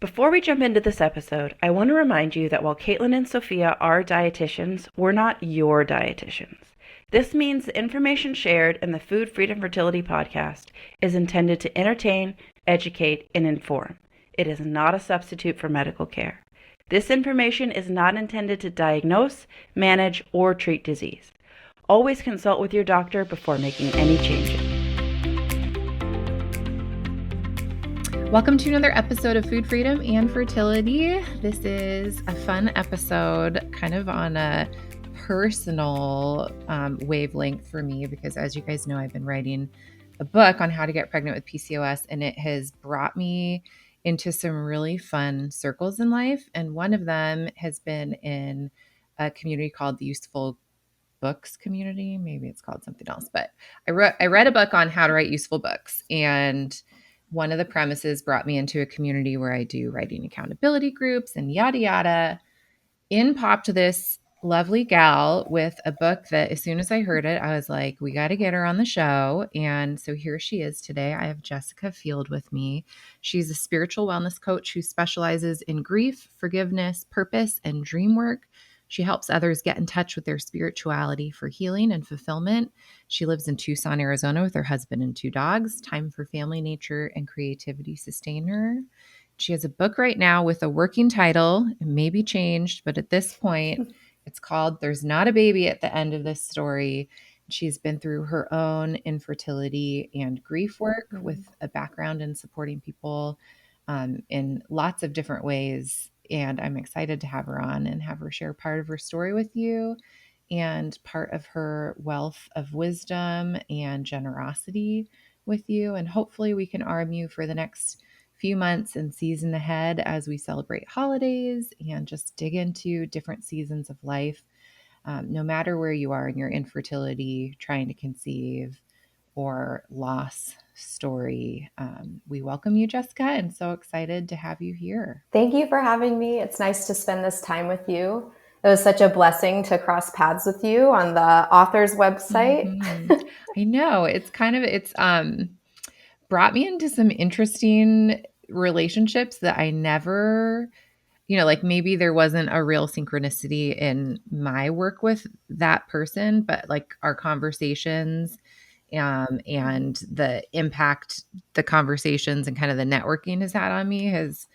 Before we jump into this episode, I want to remind you that while Caitlin and Sophia are dietitians, we're not your dietitians. This means the information shared in the Food Freedom Fertility podcast is intended to entertain, educate, and inform. It is not a substitute for medical care. This information is not intended to diagnose, manage, or treat disease. Always consult with your doctor before making any changes. Welcome to another episode of Food Freedom and Fertility. This is a fun episode, kind of on a personal wavelength for me, because as you guys know, I've been writing a book on how to get pregnant with PCOS, and it has brought me into some really fun circles in life. And one of them has been in a community called the Useful Books community. Maybe it's called something else, but I read a book on how to write useful books, and one of the premises brought me into a community where I do writing accountability groups and yada yada. In popped this lovely gal with a book that as soon as I heard it, I was like, we got to get her on the show. And so here she is today. I have Jessica Field with me. She's a spiritual wellness coach who specializes in grief, forgiveness, purpose, and dream work. She helps others get in touch with their spirituality for healing and fulfillment. She lives in Tucson, Arizona with her husband and 2 dogs. Time for family, nature, and creativity sustain her. She has a book right now with a working title. It may be changed, but at this point, it's called There's Not a Baby at the End of This Story. She's been through her own infertility and grief work with a background in supporting people in lots of different ways. And I'm excited to have her on and have her share part of her story with you and part of her wealth of wisdom and generosity with you. And hopefully we can arm you for the next few months and season ahead as we celebrate holidays and just dig into different seasons of life. No matter where you are in your infertility, trying to conceive, or loss story, we welcome you, Jessica, and so excited to have you here. Thank you for having me. It's nice to spend this time with you. It was such a blessing to cross paths with you on the author's website. Mm-hmm. I know it's brought me into some interesting relationships that I never, like maybe there wasn't a real synchronicity in my work with that person, but like our conversations and the impact the conversations and kind of the networking has had on me has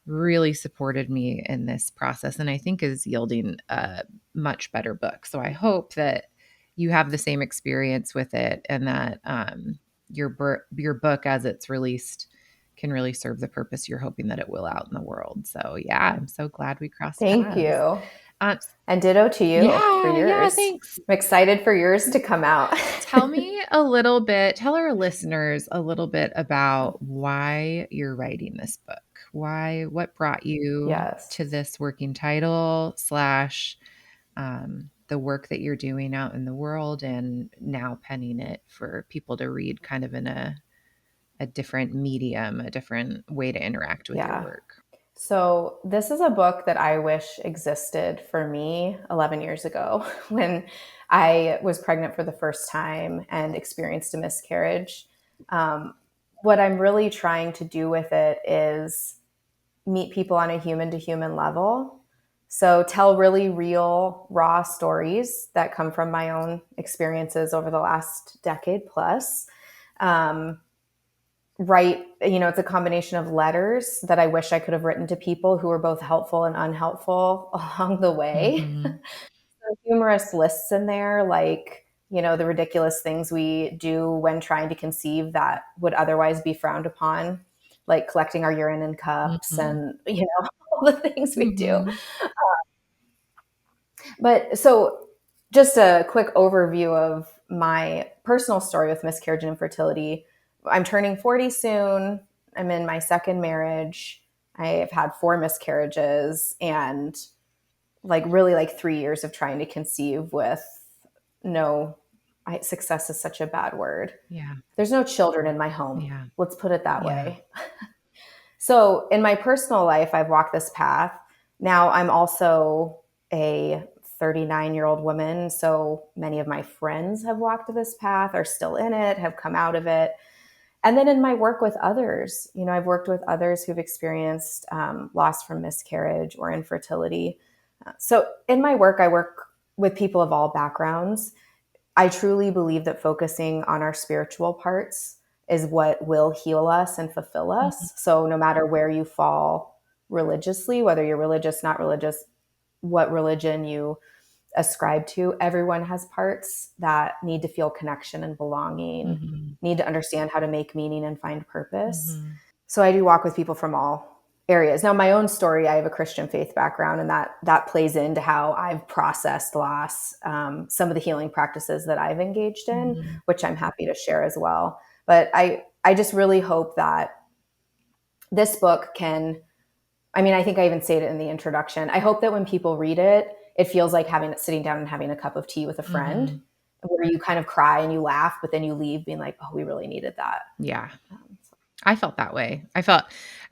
really supported me in this process, and I think is yielding a much better book. So I hope that you have the same experience with it, and that your book as it's released can really serve the purpose you're hoping that it will out in the world. So yeah, I'm so glad we crossed Thank paths. you. And ditto to you for yours. Yeah, thanks. I'm excited for yours to come out. Tell our listeners a little bit about why you're writing this book. What brought you to this working title / the work that you're doing out in the world and now penning it for people to read kind of in a different medium, a different way to interact with your work. So this is a book that I wish existed for me 11 years ago when I was pregnant for the first time and experienced a miscarriage. What I'm really trying to do with it is meet people on a human-to-human level. So tell really real, raw stories that come from my own experiences over the last decade plus. Write, it's a combination of letters that I wish I could have written to people who were both helpful and unhelpful along the way. Mm-hmm. So humorous lists in there, like, the ridiculous things we do when trying to conceive that would otherwise be frowned upon, like collecting our urine in cups and, all the things we do. But so just a quick overview of my personal story with miscarriage and infertility. I'm turning 40 soon. I'm in my second marriage. I have had 4 miscarriages and really 3 years of trying to conceive with no success is such a bad word. Yeah. There's no children in my home. Yeah. Let's put it that way. So in my personal life, I've walked this path. Now I'm also a 39-year-old woman. So many of my friends have walked this path, are still in it, have come out of it. And then in my work with others, I've worked with others who've experienced loss from miscarriage or infertility. So in my work, I work with people of all backgrounds. I truly believe that focusing on our spiritual parts is what will heal us and fulfill Mhm. us. So no matter where you fall religiously, whether you're religious, not religious, what religion you ascribe to, everyone has parts that need to feel connection and belonging, Mhm. need to understand how to make meaning and find purpose. Mhm. So I do walk with people from all areas. Now, my own story, I have a Christian faith background, and that plays into how I've processed loss, some of the healing practices that I've engaged in, Mhm. which I'm happy to share as well. But I just really hope that this book can, I think I even stated it in the introduction. I hope that when people read it, it feels like sitting down and having a cup of tea with a friend, Mhm. where you kind of cry and you laugh, but then you leave being like, oh, we really needed that. Yeah. So. I felt that way. I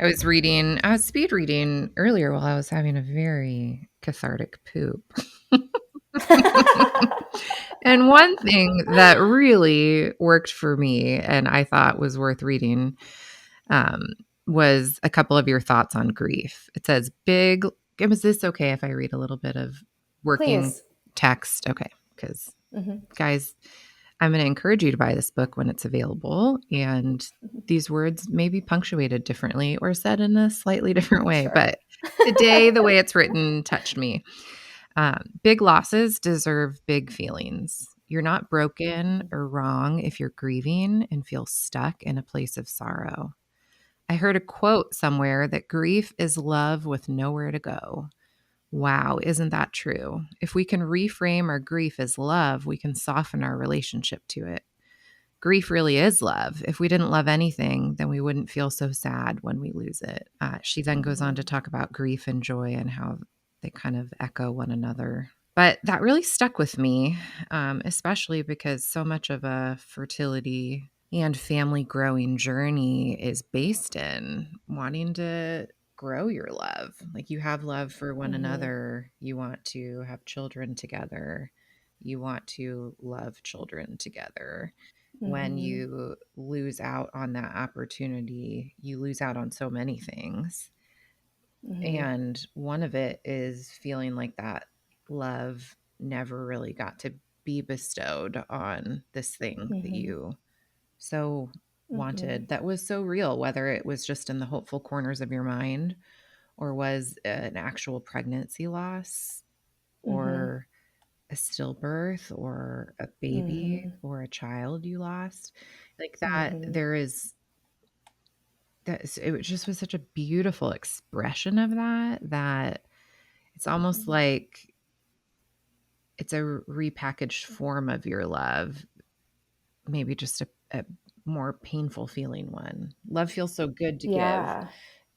was speed reading earlier while I was having a very cathartic poop. And one thing that really worked for me and I thought was worth reading um, was a couple of your thoughts on grief. It says, is this okay if I read a little bit of working Please. text? Okay. Because, Mm-hmm. guys, I'm going to encourage you to buy this book when it's available. And these words may be punctuated differently or said in a slightly different way. Sure. But today, the way it's written touched me. Big losses deserve big feelings. You're not broken or wrong if you're grieving and feel stuck in a place of sorrow. I heard a quote somewhere that grief is love with nowhere to go. Wow, isn't that true? If we can reframe our grief as love, we can soften our relationship to it. Grief really is love. If we didn't love anything, then we wouldn't feel so sad when we lose it. She then goes on to talk about grief and joy and how they kind of echo one another. But that really stuck with me, especially because so much of a fertility and family growing journey is based in wanting to grow your love. Like you have love for one Mm-hmm. another. You want to have children together. You want to love children together. When Mm-hmm. you lose out on that opportunity, you lose out on so many things. Mm-hmm. And one of it is feeling like that love never really got to be bestowed on this thing that Mm-hmm. you so Mm-hmm. wanted, that was so real, whether it was just in the hopeful corners of your mind or was an actual pregnancy loss Mm-hmm. or a stillbirth or a baby Mm-hmm. or a child you lost. Like that, Mm-hmm. there is it just was such a beautiful expression of that it's almost like it's a repackaged form of your love, maybe just a more painful feeling one. Love feels so good to give. Yeah.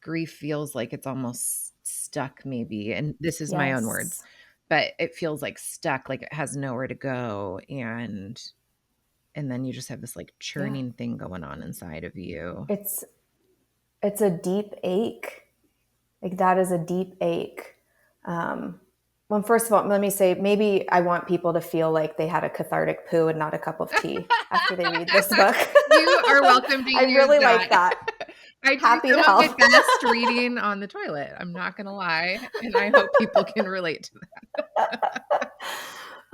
Grief feels like it's almost stuck, maybe. And this is my own words, Yes. but it feels like stuck, like it has nowhere to go. And then you just have this like Yeah. churning thing going on inside of you. It's a deep ache. Like that is a deep ache. Well, first of all, let me say, maybe I want people to feel like they had a cathartic poo and not a cup of tea after they read this book. You are welcome to I use really like that. that. I do Happy to some of my help. best reading on the toilet. I'm not going to lie. And I hope people can relate to that.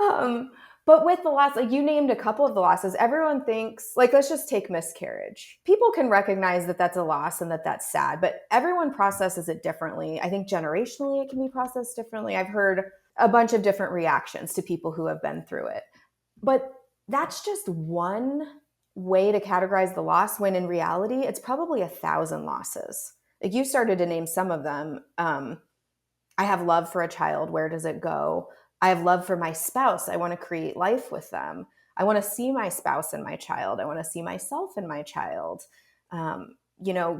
um, but with the loss, like you named a couple of the losses, everyone thinks, like, let's just take miscarriage. People can recognize that that's a loss and that that's sad, but everyone processes it differently. I think generationally it can be processed differently. I've heard a bunch of different reactions to people who have been through it. But that's just one way to categorize the loss, when in reality, it's probably 1,000 losses. Like you started to name some of them. I have love for a child. Where does it go? I have love for my spouse. I want to create life with them. I want to see my spouse and my child. I want to see myself and my child.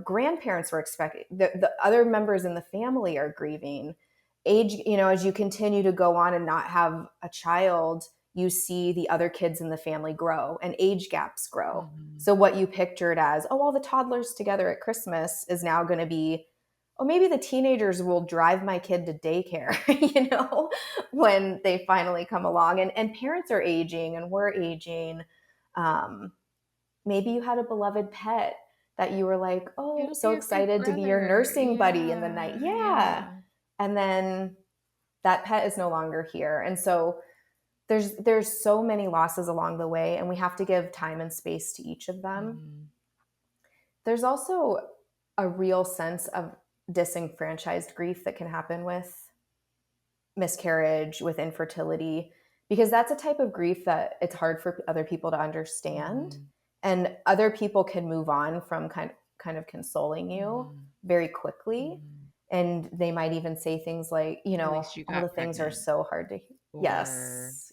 Grandparents were expecting, the other members in the family are grieving. Age, as you continue to go on and not have a child, you see the other kids in the family grow and age gaps grow. Mhm. So what you pictured as, oh, all the toddlers together at Christmas is now going to be, oh, maybe the teenagers will drive my kid to daycare, when they finally come along. And parents are aging and we're aging. maybe you had a beloved pet that you were like, oh, It'll so be a big excited to be your brother. nursing buddy in the night. Yeah. Yeah. Yeah. And then that pet is no longer here. And so there's so many losses along the way, and we have to give time and space to each of them. Mm-hmm. There's also a real sense of disenfranchised grief that can happen with miscarriage, with infertility, because that's a type of grief that it's hard for other people to understand. Mm-hmm. And other people can move on from kind of consoling you Mm-hmm. very quickly. Mm-hmm. And they might even say things like, At least you all the got things are pregnant. so hard to. Or Yes.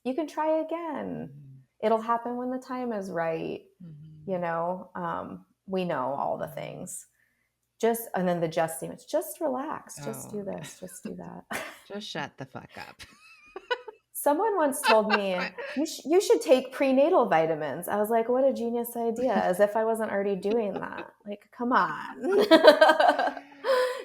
You can try again. mm-hmm. It'll happen when the time is right. Mm-hmm. We know all the things. And then the just statements, just relax, just do Oh, this, just do that. just shut the fuck up. Someone once told me, you should take prenatal vitamins. I was like, what a genius idea, as if I wasn't already doing that. Like, come on.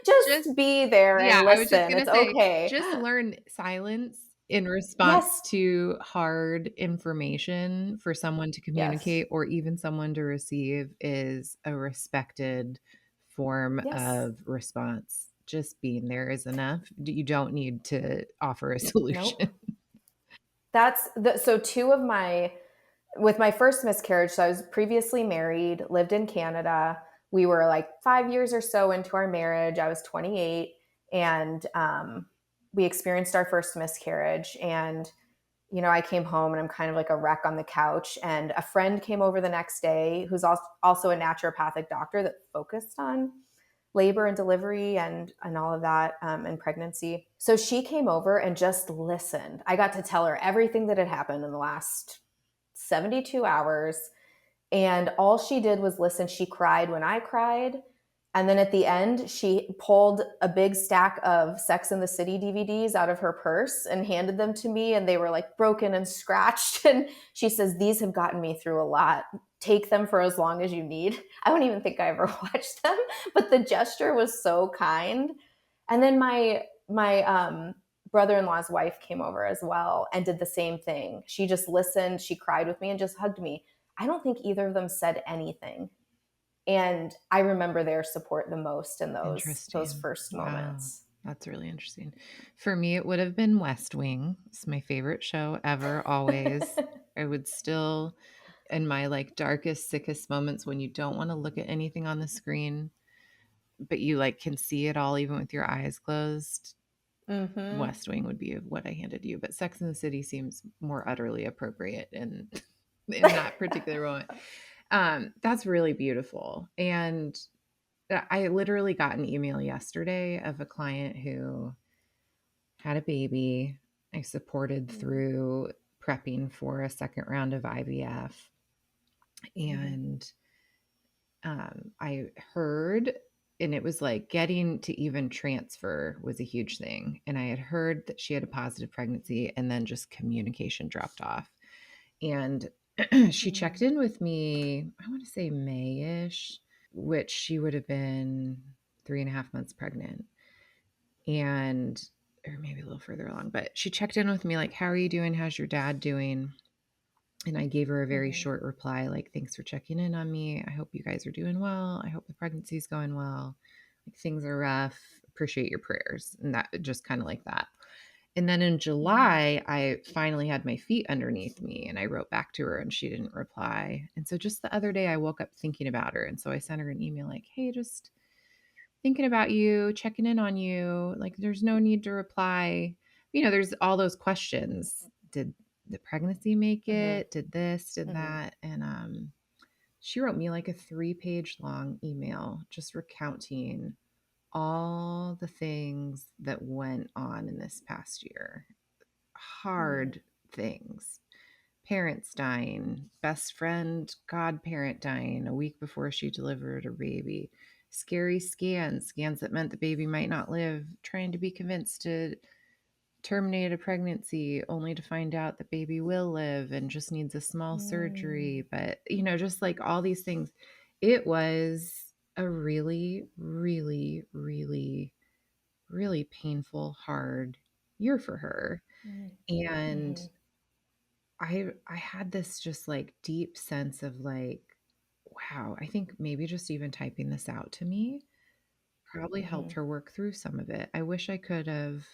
just be there and I was just listen. gonna It's say, okay. just learn silence in response Yes. to hard information. For someone to communicate or even someone to receive is a respected form of response. Just being there is enough. You don't need to offer a solution. Nope. With my first miscarriage, so I was previously married, lived in Canada. We were like 5 years or so into our marriage. I was 28, and we experienced our first miscarriage. And, I came home and I'm kind of like a wreck on the couch. And a friend came over the next day who's also a naturopathic doctor that focused on labor and delivery and all of that, and pregnancy. So she came over and just listened. I got to tell her everything that had happened in the last 72 hours. And all she did was listen. She cried when I cried. And then at the end, she pulled a big stack of Sex and the City DVDs out of her purse and handed them to me. And they were like broken and scratched. And she says, these have gotten me through a lot. Take them for as long as you need. I don't even think I ever watched them, but the gesture was so kind. And then my brother-in-law's wife came over as well and did the same thing. She just listened. She cried with me and just hugged me. I don't think either of them said anything. And I remember their support the most in those first moments. That's really interesting. For me, it would have been West Wing. It's my favorite show ever, always. I would still, in my like darkest, sickest moments when you don't want to look at anything on the screen, but you like can see it all even with your eyes closed. Mm-hmm. West Wing would be what I handed you, but Sex and the City seems more utterly appropriate in that particular moment. That's really beautiful. And I literally got an email yesterday of a client who had a baby. I supported through prepping for a second round of IVF. And I heard, and it was like getting to even transfer was a huge thing. And I had heard that she had a positive pregnancy, and then just communication dropped off. And she checked in with me, I want to say May-ish, which she would have been 3.5 months pregnant. And, or maybe a little further along, but she checked in with me like, how are you doing? How's your dad doing? And I gave her a very short reply, like, thanks for checking in on me. I hope you guys are doing well. I hope the pregnancy's going well. Like, things are rough. Appreciate your prayers. And that just kind of like that. And then in July, I finally had my feet underneath me and I wrote back to her and she didn't reply. And so just the other day, I woke up thinking about her. And so I sent her an email like, hey, just thinking about you, checking in on you. Like, there's no need to reply. There's all those questions. Did the pregnancy make it? Did this, did that? And she wrote me like a 3-page long email just recounting all the things that went on in this past year. Hard things. Parents dying, best friend, godparent dying a week before she delivered her baby. Scary scans that meant the baby might not live, trying to be convinced to terminate a pregnancy only to find out the baby will live and just needs a small surgery. But, just like all these things, it was a really, really, really, really painful, hard year for her. And I had this just like deep sense of like, wow, I think maybe just even typing this out to me probably helped Mhm. her work through some of it. I wish I could have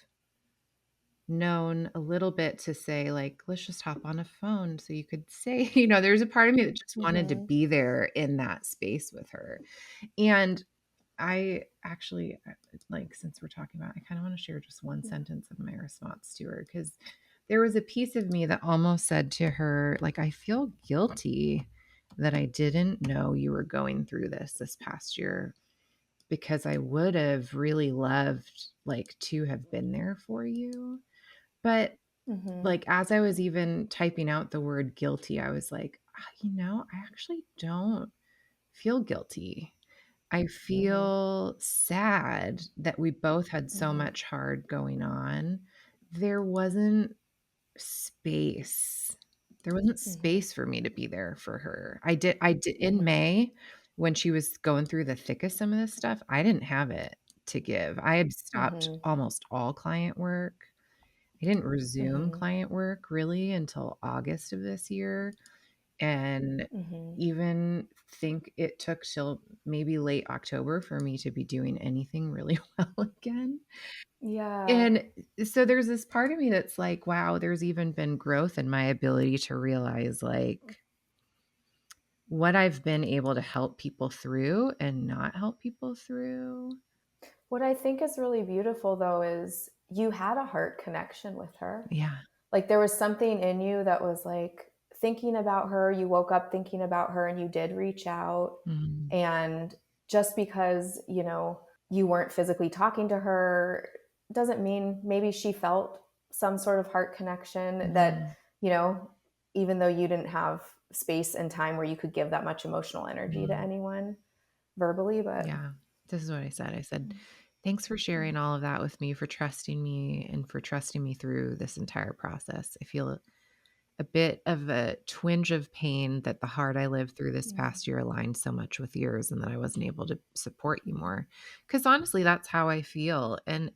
known a little bit to say, like, let's just hop on a phone so you could say, there's a part of me that just wanted to Mhm. be there in that space with her. And I actually, like, since we're talking about it, I kind of want to share just one sentence of my response to her, because there was a piece of me that almost said to her, like, I feel guilty that I didn't know you were going through this past year, because I would have really loved, like, to have been there for you. But Mhm. like, as I was even typing out the word guilty, I was like, I actually don't feel guilty. I Mhm. feel sad that we both had so Mhm. much hard going on. There wasn't space. There wasn't Mhm. space for me to be there for her. I did in Mhm. May, when she was going through the thick of some of this stuff, I didn't have it to give. I had stopped Mhm. almost all client work. I didn't resume Mhm. client work really until August of this year, and Mhm. even think it took till maybe late October for me to be doing anything really well again. Yeah. And so there's this part of me that's like, wow, there's even been growth in my ability to realize, like, what I've been able to help people through and not help people through. What I think is really beautiful though is you had a heart connection with her. Yeah. Like there was something in you that was like thinking about her. You woke up thinking about her and you did reach out. Mhm. And just because, you weren't physically talking to her doesn't mean maybe she felt some sort of heart connection that, Mhm. you know, even though you didn't have space and time where you could give that much emotional energy to Mhm. anyone verbally, but Yeah. This is what I said. I said, thanks for sharing all of that with me, for trusting me, and for trusting me through this entire process. I feel a bit of a twinge of pain that the heart I lived through this Mhm. past year aligned so much with yours, and that I wasn't able to support you more. Because honestly, that's how I feel. And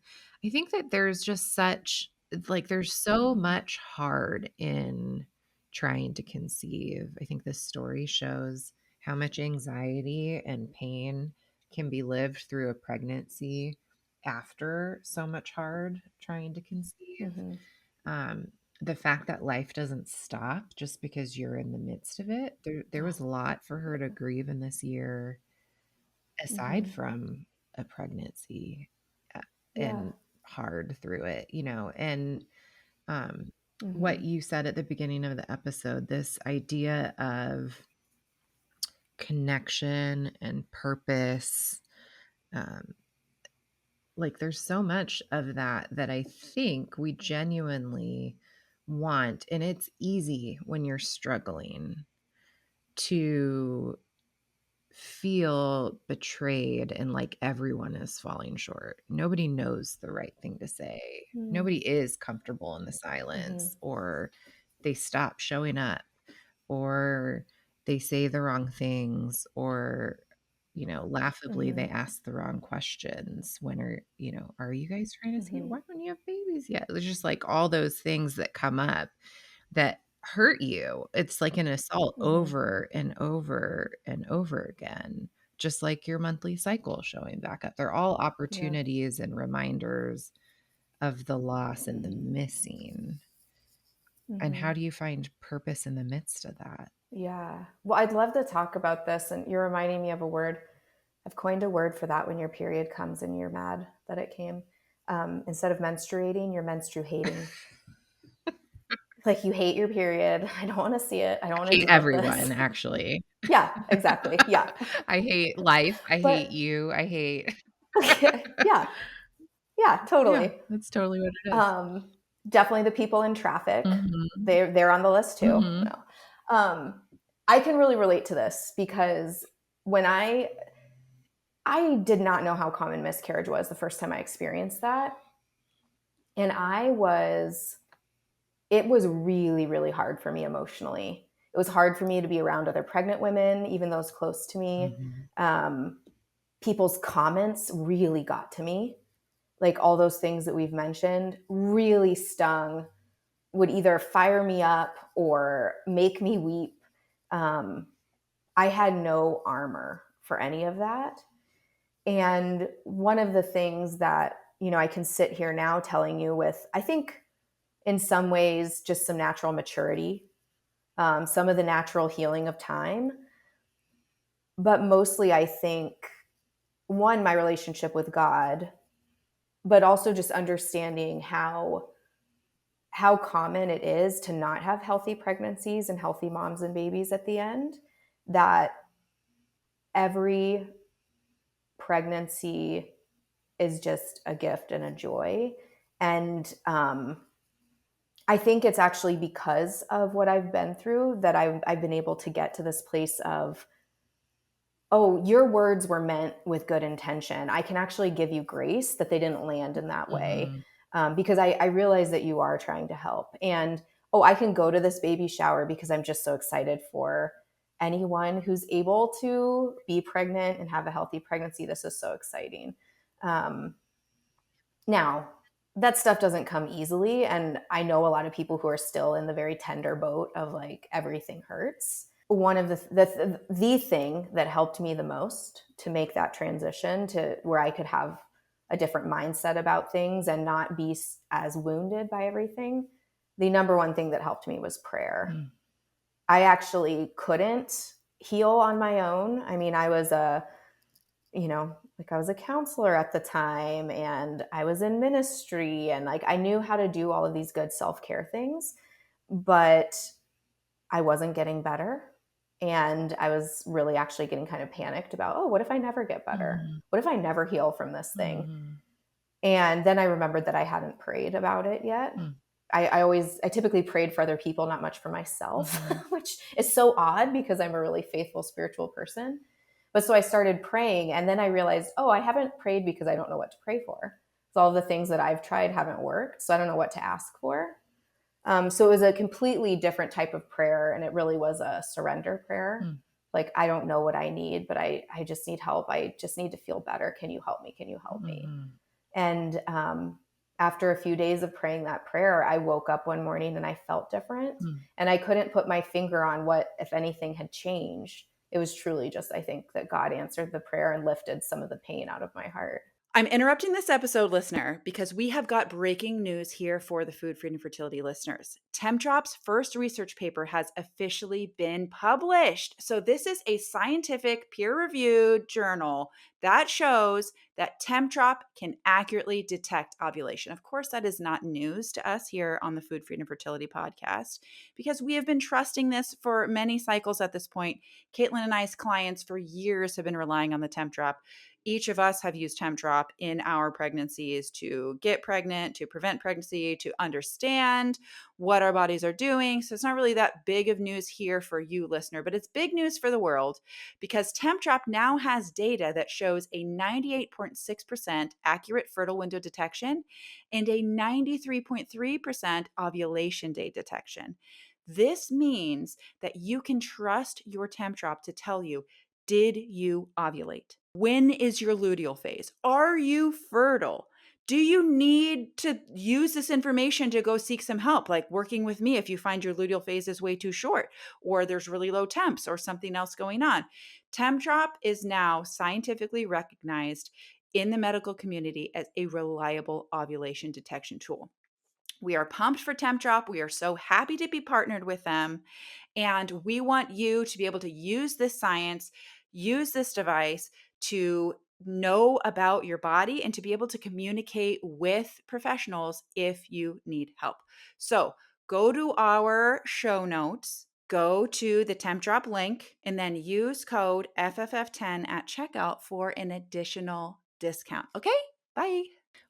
I think that there's just such, like, there's so Mhm. much hard in trying to conceive. I think this story shows how much anxiety and pain can be lived through a pregnancy after so much hard trying to conceive. Mhm. um, the fact that life doesn't stop just because you're in the midst of it. There Oh, was a lot for her to yeah. grieve in this year, aside Mhm. from a pregnancy, uh, Yeah. and hard through it, and um, what Mhm. you said at the beginning of the episode, this idea of connection and purpose. Um, like, there's so much of that I think we genuinely want, and it's easy when you're struggling to feel betrayed and like everyone is falling short. Nobody knows the right thing to say. Mhm. Nobody is comfortable in the Mhm. silence, or they stop showing up, or they say the wrong things, or laughably they Mhm. ask the wrong questions. When are you guys trying to see, Mhm. why don't you have babies yet? There's just like all those things that come up that hurt you. It's like an assault Mhm. over and over and over again, just like your monthly cycle showing back up. They're all Yeah. opportunities and reminders of the loss and the missing. And how Mhm. do you find purpose in the midst of that? Yeah. Well, I'd love to talk about this. And you're reminding me of a word. I've coined a word for that when your period comes and you're mad that it came. Instead of menstruating, you're menstruating. Like you hate your period. I don't want to see it. I don't want to Hate deal with this. everyone, actually. Yeah, exactly. Yeah. I hate life. I hate But you. I hate. yeah, yeah, Yeah, totally. that's totally what it is. Um, Definitely the people in traffic. Mhm. They're on the list too. Mhm. No. I can really relate to this because when I did not know how common miscarriage was the first time I experienced that. And it was really, really hard for me emotionally. It was hard for me to be around other pregnant women, even those close to me. Mhm. Um, People's comments really got to me. Like all those things that we've mentioned really stung would either fire me up or make me weep. I had no armor for any of that. And one of the things that, I can sit here now telling you with, I think in some ways, just some natural maturity, some of the natural healing of time. But mostly, I think, one, my relationship with God, but also just understanding how common it is to not have healthy pregnancies and healthy moms and babies at the end, that every pregnancy is just a gift and a joy. And I think it's actually because of what I've been through that I've been able to get to this place of, oh, your words were meant with good intention. I can actually give you grace that they didn't land in that way. Because I realize that you are trying to help. And, oh, I can go to this baby shower because I'm just so excited for anyone who's able to be pregnant and have a healthy pregnancy. This is so exciting. Now, that stuff doesn't come easily. And I know a lot of people who are still in the very tender boat of like everything hurts. One of the thing that helped me the most to make that transition to where I could have a different mindset about things and not be as wounded by everything, the number one thing that helped me was prayer. I actually couldn't heal on my own. I mean, I was I was a counselor at the time, and I was in ministry, and like I knew how to do all of these good self-care things, but I wasn't getting better. And I was really actually getting kind of panicked about, oh, what if I never get better? What if I never heal from this thing? And then I remembered that I hadn't prayed about it yet. I typically prayed for other people, not much for myself, which is so odd because I'm a really faithful spiritual person. But so I started praying, and then I realized, oh, I haven't prayed because I don't know what to pray for. So all the things that I've tried haven't worked, so I don't know what to ask for. So it was a completely different type of prayer, and it really was a surrender prayer. Like, I don't know what I need, but I just need help. I just need to feel better. Can you help me? Can you help me? And after a few days of praying that prayer, I woke up one morning and I felt different. And I couldn't put my finger on what, if anything, had changed. It was truly just, I think, that God answered the prayer and lifted some of the pain out of my heart. I'm interrupting this episode, listener, because we have got breaking news here for the Food Freedom Fertility listeners. TempDrop's first research paper has officially been published. So this is a scientific, peer-reviewed journal that shows that TempDrop can accurately detect ovulation. Of course, that is not news to us here on the Food Freedom Fertility podcast, because we have been trusting this for many cycles at this point. Caitlin and I's clients for years have been relying on the TempDrop. Each of us have used TempDrop in our pregnancies to get pregnant, to prevent pregnancy, to understand what our bodies are doing. So it's not really that big of news here for you, listener, but it's big news for the world because TempDrop now has data that shows a 98.6% accurate fertile window detection and a 93.3% ovulation day detection. This means that you can trust your TempDrop to tell you, did you ovulate? When is your luteal phase? Are you fertile? Do you need to use this information to go seek some help, like working with me if you find your luteal phase is way too short, or there's really low temps, or something else going on? TempDrop is now scientifically recognized in the medical community as a reliable ovulation detection tool. We are pumped for TempDrop. We are so happy to be partnered with them. And we want you to be able to use this science, use this device to know about your body and to be able to communicate with professionals if you need help. So go to our show notes, go to the TempDrop link, and then use code FFF10 at checkout for an additional discount. Okay, bye.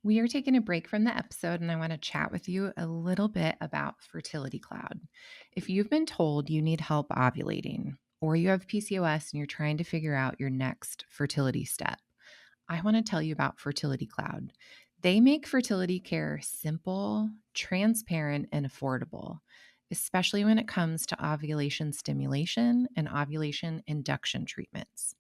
We are taking a break from the episode, and I want to chat with you a little bit about Fertility Cloud. If you've been told you need help ovulating, or you have PCOS and you're trying to figure out your next fertility step, I want to tell you about Fertility Cloud. They make fertility care simple, transparent, and affordable, especially when it comes to ovulation stimulation and ovulation induction treatments.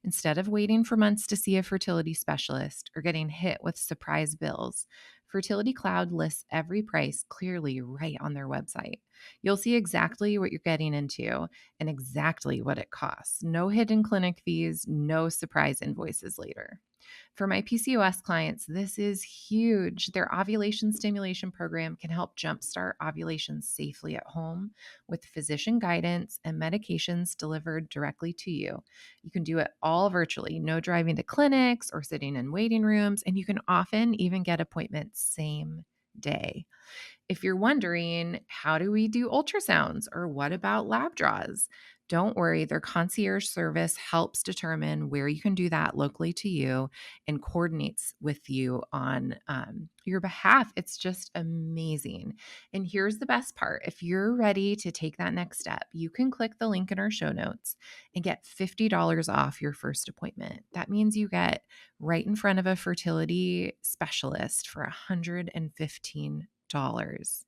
Instead of waiting for months to see a fertility specialist or getting hit with surprise bills, Fertility Cloud lists every price clearly right on their website. You'll see exactly what you're getting into and exactly what it costs. No hidden clinic fees, no surprise invoices later. For my PCOS clients, this is huge. Their ovulation stimulation program can help jumpstart ovulation safely at home with physician guidance and medications delivered directly to you. You can do it all virtually, no driving to clinics or sitting in waiting rooms, and you can often even get appointments same day. If you're wondering, how do we do ultrasounds or what about lab draws? Don't worry, their concierge service helps determine where you can do that locally to you and coordinates with you on your behalf. It's just amazing. And here's the best part: if you're ready to take that next step, you can click the link in our show notes and get $50 off your first appointment. That means you get right in front of a fertility specialist for $115.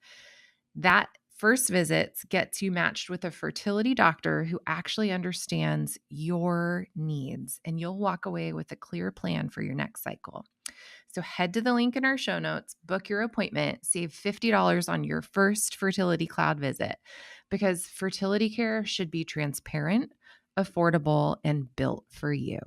That first visits gets you matched with a fertility doctor who actually understands your needs, and you'll walk away with a clear plan for your next cycle. So head to the link in our show notes, book your appointment, save $50 on your first Fertility Cloud visit, because fertility care should be transparent, affordable, and built for you.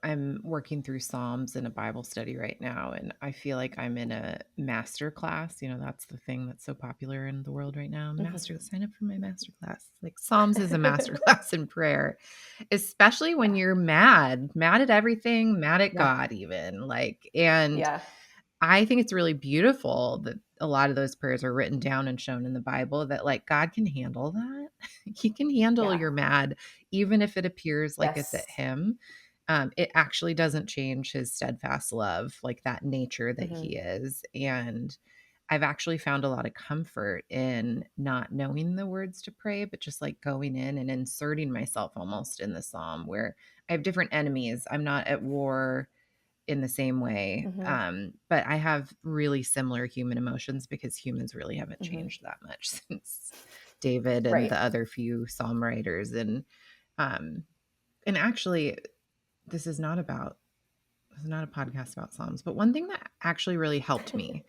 I'm working through Psalms in a Bible study right now, and I feel like I'm in a master class. You know, that's the thing that's so popular in the world right now. Sign up for my master class. Like, Psalms is a master class in prayer, especially when you're mad at everything, mad at God even. And I think it's really beautiful that a lot of those prayers are written down and shown in the Bible, that like God can handle that. He can handle your mad, even if it appears like it's at him. It actually doesn't change his steadfast love, like that nature that he is. And I've actually found a lot of comfort in not knowing the words to pray, but just like going in and inserting myself almost in the psalm, where I have different enemies. I'm not at war in the same way. But I have really similar human emotions, because humans really haven't changed that much since David and the other few psalm writers. And actually, this is not a podcast about Psalms, but one thing that actually really helped me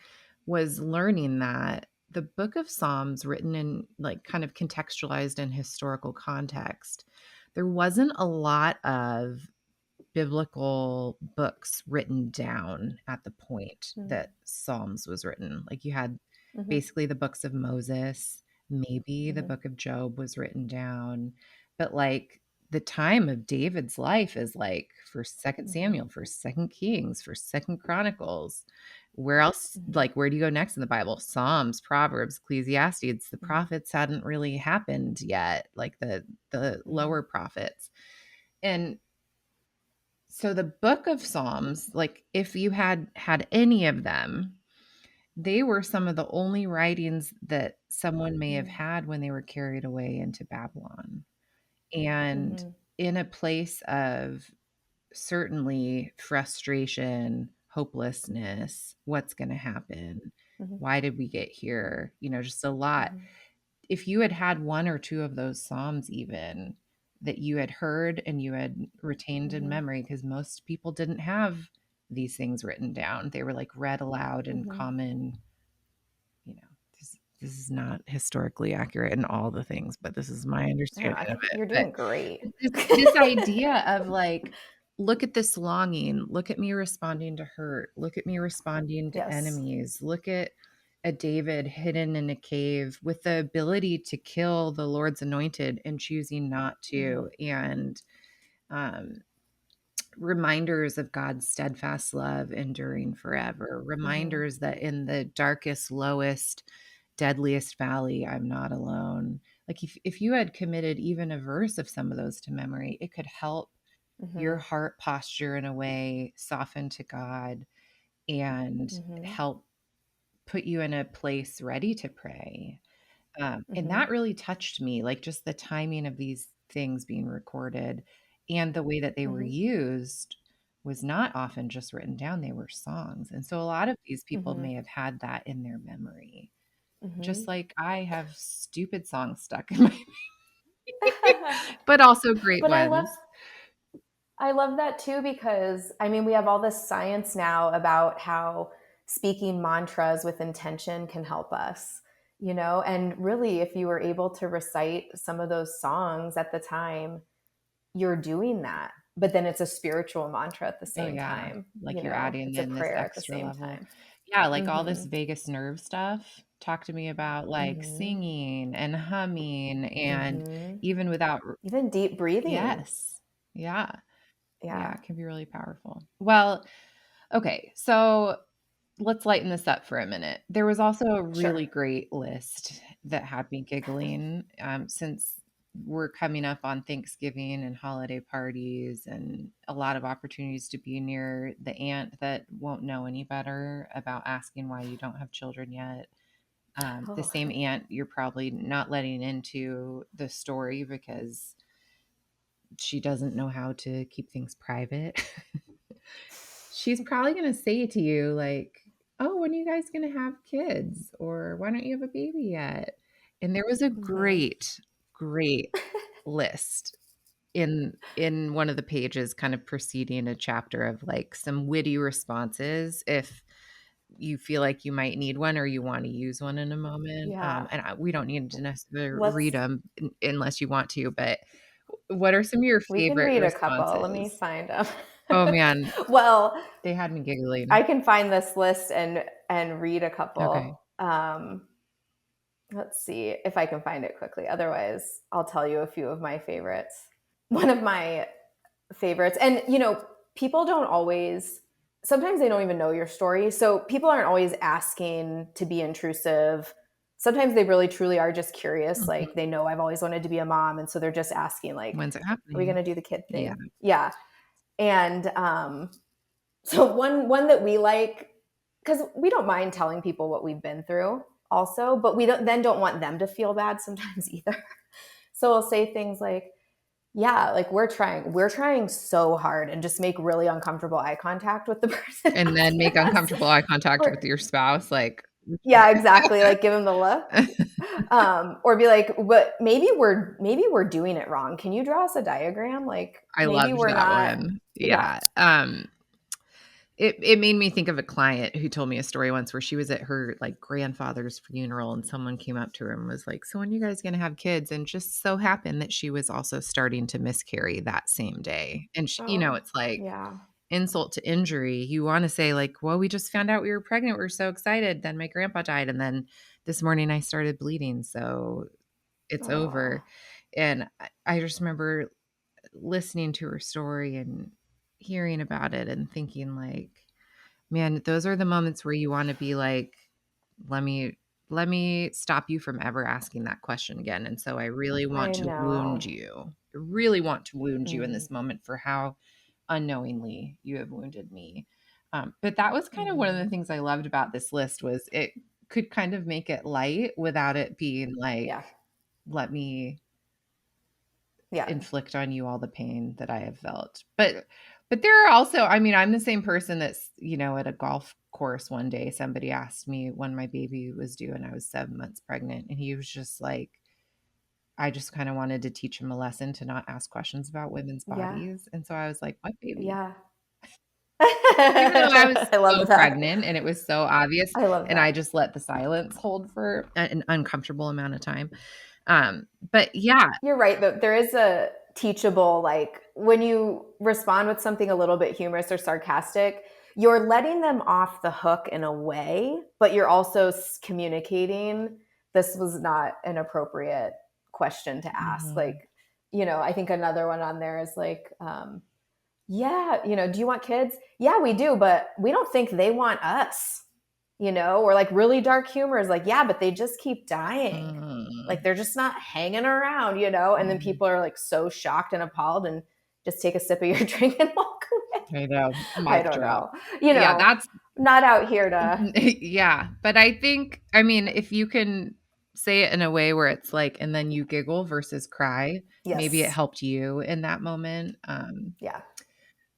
was learning that the book of Psalms, written in like kind of contextualized in historical context, there wasn't a lot of biblical books written down at the point that Psalms was written. Like, you had basically the books of Moses, maybe the book of Job was written down, but like the time of David's life is like First, Second Samuel, First, Second Kings, First, Second Chronicles. Where else? Like, where do you go next in the Bible? Psalms, Proverbs, Ecclesiastes. The prophets hadn't really happened yet, like the lower prophets. And so the book of Psalms, like if you had any of them, they were some of the only writings that someone may have had when they were carried away into Babylon. And in a place of certainly frustration, hopelessness, what's going to happen? Why did we get here? You know, just a lot. If you had had one or two of those Psalms even that you had heard and you had retained in memory, because most people didn't have these things written down. They were like read aloud in common, you know, this is not historically accurate in all the things, but this is my understanding of it. You're doing great. This idea of like, look at this longing, look at me responding to hurt, look at me responding to enemies, look at a David hidden in a cave with the ability to kill the Lord's anointed and choosing not to, and reminders of God's steadfast love enduring forever, reminders that in the darkest, lowest, deadliest valley, I'm not alone. Like, if you had committed even a verse of some of those to memory, it could help your heart posture in a way soften to God and help put you in a place ready to pray. And that really touched me, like just the timing of these things being recorded and the way that they were used was not often just written down, they were songs. And so a lot of these people may have had that in their memory, just like I have stupid songs stuck in my but also great ones. I love that too, because I mean, we have all this science now about how speaking mantras with intention can help us, and really, if you were able to recite some of those songs at the time, you're doing that, but then it's a spiritual mantra at the Oh same yeah. time. Like you're adding It's a in this prayer at the extra same level. time. Yeah, like all this Mm-hmm. vagus nerve stuff. Talk to me about like Mm-hmm. singing and humming and Mm-hmm. even without Even deep breathing. yes. Yeah. Yeah, Yeah. it can be really powerful. Well, okay. So let's lighten this up for a minute. There was also a Sure. really great list that had me giggling since we're coming up on Thanksgiving and holiday parties and a lot of opportunities to be near the aunt that won't know any better about asking why you don't have children yet. The Oh, same aunt you're probably not letting into the story because she doesn't know how to keep things private. She's probably going to say to you like, "Oh, when are you guys going to have kids?" or "Why don't you have a baby yet?" And there was a mm-hmm. great list in one of the pages kind of preceding a chapter of like some witty responses if you feel like you might need one or you want to use one in a moment. Yeah. We don't need to necessarily read Let's, them unless you want to, but what are some of your we can favorite read a couple. Let me responses? find them. Oh man, Well, they had me giggling. I can find this list and read a Okay. couple. Let's see if I can find it quickly. Otherwise, I'll tell you a few of my favorites. One of my favorites, and people don't always, sometimes they don't even know your story. So people aren't always asking to be intrusive. Sometimes they really truly are just curious. Mhm. Like they know I've always wanted to be a mom. And so they're just asking, like, When's it are we going happening? to do the kid Yeah. thing? Yeah. And so one that we like, because we don't mind telling people what we've been through also, but we don't want them to feel bad sometimes either. So we'll say things like, yeah, like we're trying so hard, and just make really uncomfortable eye contact with the person And then make asking us. uncomfortable eye contact Or with your spouse, like yeah, exactly. Like give them the look. Or be like, but maybe we're doing it wrong. Can you draw us a diagram? Like I maybe loved we're that not. one. Yeah. Yeah. It made me think of a client who told me a story once where she was at her like grandfather's funeral and someone came up to her and was like, "So when are you guys going to have kids?" And just so happened that she was also starting to miscarry that same day. And Oh, it's like yeah. insult to injury. You want to say like, "Well, we just found out we were pregnant. We're so excited. Then my grandpa died and then this morning I started bleeding, so it's Oh, over." And I just remember listening to her story and hearing about it and thinking like, man, those are the moments where you want to be like, let me stop you from ever asking that question again. And so I really want I to wound know. you. I really want to wound you in Mm, this moment for how unknowingly you have wounded me. But that was kind of one of the mm-hmm. things I loved about this list was it could kind of make it light without it being like, Yeah. let me Yeah. inflict on you all the pain that I have felt. But there are also, I mean, I'm the same person that's, at a golf course one day, somebody asked me when my baby was due and I was 7 months pregnant. And he was just like, I just kind of wanted to teach him a lesson to not ask questions about women's Yeah. bodies. And so I was like, what baby? Yeah. Even though I was I so love that. pregnant and it was so obvious. I love And I that. just let the silence hold for an uncomfortable amount of time. But yeah, You're right, though. There is a teachable, like when you respond with something a little bit humorous or sarcastic, you're letting them off the hook in a way, but you're also communicating this was not an appropriate question to ask. mhm. Like, I think another one on there is like, yeah, do you want kids? Yeah, we do, but we don't think they want us, or like really dark humor is like, yeah, but they just keep dying. Like Mm, they're just not hanging around, and then mhm. people are like so shocked and appalled and just take a sip of your drink and walk away. I know, I mic don't drop. know. Yeah, that's Not out here to, yeah, but I think I mean, if you can say it in a way where it's like and then you giggle versus cry, maybe it yes. helped you in that moment, Yeah.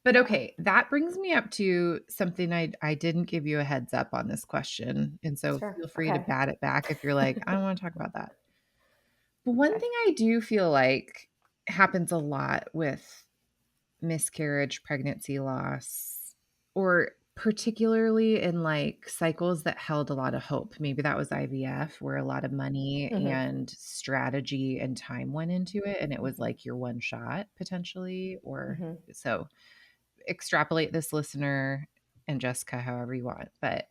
but Yeah. okay, that brings me up to something I didn't give you a heads up on this question, and so Sure. feel free to Okay. bat it back if you're like, "I don't wanna talk about that." But one Okay. thing I do feel like happens a lot with miscarriage, pregnancy loss, or particularly in like cycles that held a lot of hope. Maybe that was IVF, where a lot of money Mm-hmm. and strategy and time went into it. And it was like your one shot potentially. Or Mm-hmm. so extrapolate this, listener and Jessica, however you want. But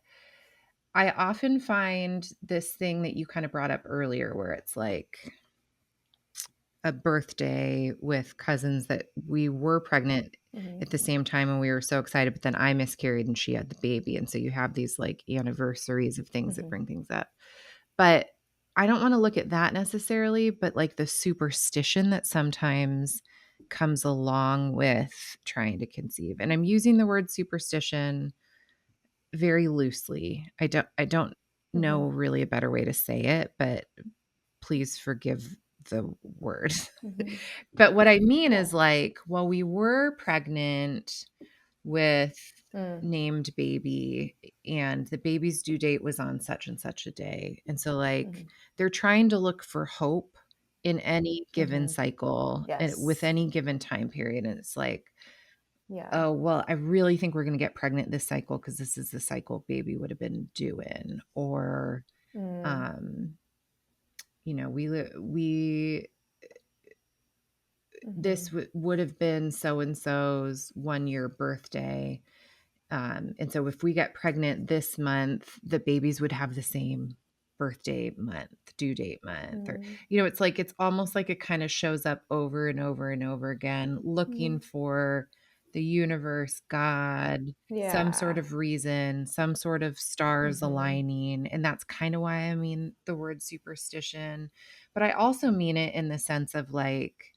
I often find this thing that you kind of brought up earlier, where it's like a birthday with cousins that we were pregnant Mm-hmm. at the same time and we were so excited, but then I miscarried and she had the baby. And so you have these like anniversaries of things that Mm-hmm. bring things up. But I don't want to look at that necessarily, but like the superstition that sometimes comes along with trying to conceive. And I'm using the word superstition very loosely. I don't Mm-hmm. know really a better way to say it, but please forgive the word. Mm-hmm. But what I mean Yeah. is like, while we were pregnant with Mm. named baby and the baby's due date was on such and such a day. And so like Mm-hmm. they're trying to look for hope in any given Mm-hmm. cycle and with Yes. any given time period. And it's like, Yeah. oh, well, I really think we're going to get pregnant this cycle because this is the cycle baby would have been due in. Or, Mm. um, we Mm-hmm. this would have been so and so's 1 year birthday. And so if we get pregnant this month, the babies would have the same birthday month, due date month, or, Mm. it's like, it's almost like it kind of shows up over and over and over again, Mm. looking for the universe, God, some sort Yeah. of reason, some sort of stars Mm-hmm. aligning. And that's kind of why I mean the word superstition. But I also mean it in the sense of like,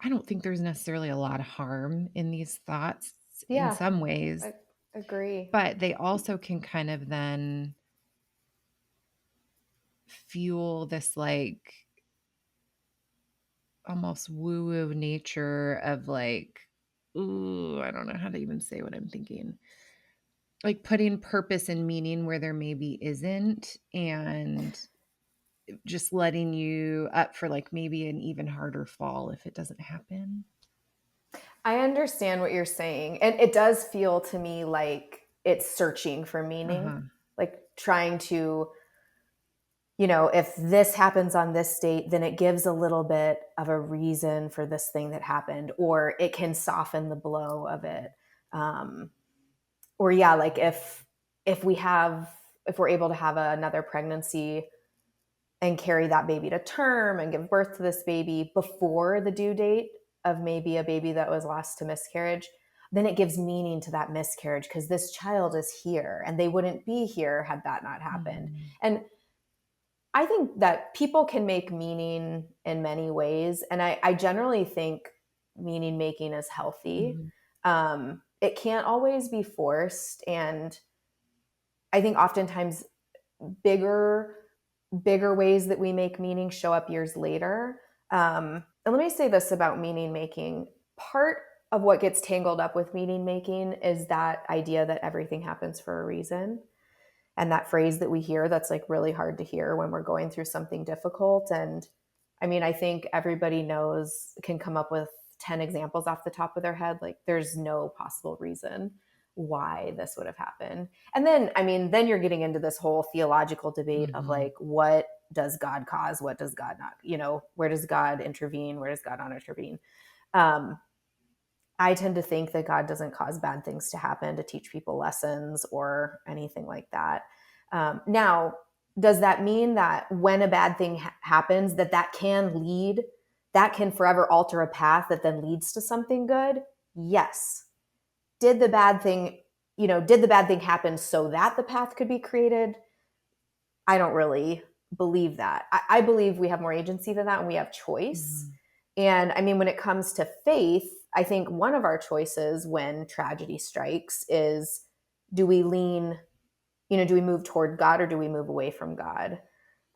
I don't think there's necessarily a lot of harm in these thoughts in Yeah. some ways, I agree. but they also can kind of then fuel this like almost woo woo nature of like, ooh, I don't know how to even say what I'm thinking. Like putting purpose and meaning where there maybe isn't, and just letting you up for like maybe an even harder fall if it doesn't happen. I understand what you're saying. And it does feel to me like it's searching for meaning, Uh-huh. like trying to, if this happens on this date, then it gives a little bit of a reason for this thing that happened, or it can soften the blow of it. Um, or yeah, like if we have, if we're able to have another pregnancy and carry that baby to term and give birth to this baby before the due date of maybe a baby that was lost to miscarriage, then it gives meaning to that miscarriage because this child is here and they wouldn't be here had that not happened. Mhm. And I think that people can make meaning in many ways. And I generally think meaning making is healthy. Mhm. It can't always be forced. And I think oftentimes bigger bigger ways that we make meaning show up years later. And let me say this about meaning making. Part of what gets tangled up with meaning making is that idea that everything happens for a reason. And that phrase that we hear that's like really hard to hear when we're going through something difficult. And I mean, I think everybody knows, can come up with 10 examples off the top of their head. Like there's no possible reason why this would have happened. And then, I mean, then you're getting into this whole theological debate of Mhm. like, what does God cause? What does God not, where does God intervene? Where does God not intervene? Um, I tend to think that God doesn't cause bad things to happen to teach people lessons or anything like that. Now, does that mean that when a bad thing happens, that can lead, that can forever alter a path that then leads to something good? Yes. Did the bad thing, did the bad thing happen so that the path could be created? I don't really believe that. I believe we have more agency than that and we have choice. Mhm. And I mean, when it comes to faith, I think one of our choices when tragedy strikes is, do we lean, do we move toward God or do we move away from God?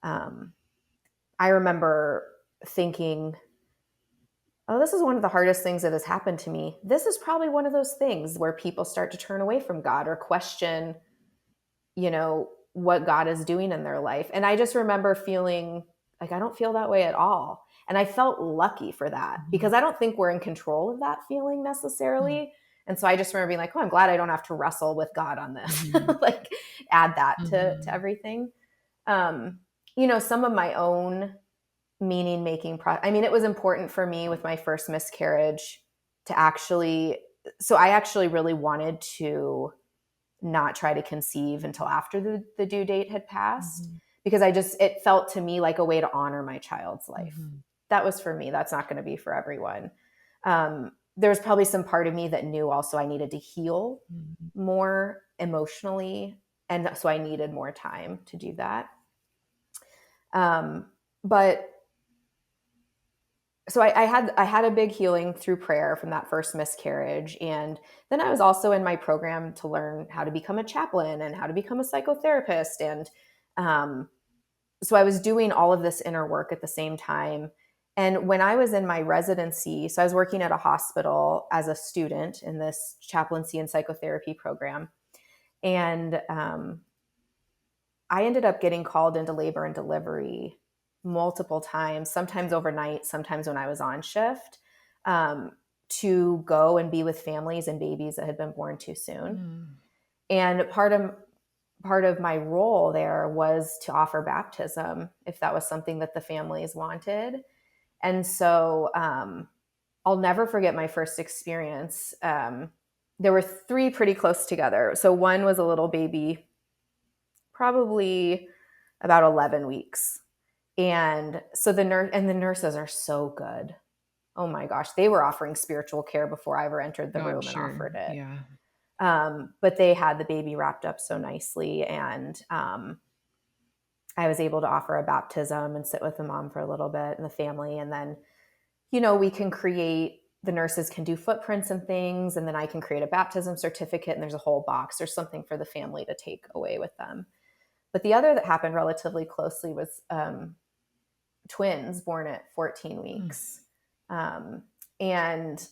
Um, I remember thinking, oh, this is one of the hardest things that has happened to me. This is probably one of those things where people start to turn away from God or question, what God is doing in their life. And I just remember feeling like I don't feel that way at all. And I felt lucky for that Mhm. because I don't think we're in control of that feeling Mhm. necessarily. And so I just remember being like, oh, I'm glad I don't have to wrestle with God on this. Mhm. Like add that to Mhm. everything. Some of my own meaning making I mean, it was important for me with my first miscarriage to I actually really wanted to not try to conceive until after the due date had passed, Mhm. because it felt to me like a way to honor my child's life. Mhm. That was for me. That's not going to be for everyone. There was probably some part of me that knew also I needed to heal Mhm. more emotionally. And so I needed more time to do that. But so I had a big healing through prayer from that first miscarriage. And then I was also in my program to learn how to become a chaplain and how to become a psychotherapist. And um, so I was doing all of this inner work at the same time. And when I was in my residency, so I was working at a hospital as a student in this chaplaincy and psychotherapy program. And I ended up getting called into labor and delivery multiple times, sometimes overnight, sometimes when I was on shift, um, to go and be with families and babies that had been born too soon. Mhm. And part of my role there was to offer baptism if that was something that the families wanted. And so I'll never forget my first experience. There were three pretty close together. So one was a little baby, probably about 11 weeks. And so the nurses are so good. Oh my gosh, they were offering spiritual care before I ever entered the Oh, I'm room and sure. offered it. Yeah. But they had the baby wrapped up so nicely, and I was able to offer a baptism and sit with the mom for a little bit and the family, and then we can create. The nurses can do footprints and things, and then I can create a baptism certificate, and there's a whole box. There's something for the family to take away with them. But the other that happened relatively closely was twins born at 14 Mm. weeks. And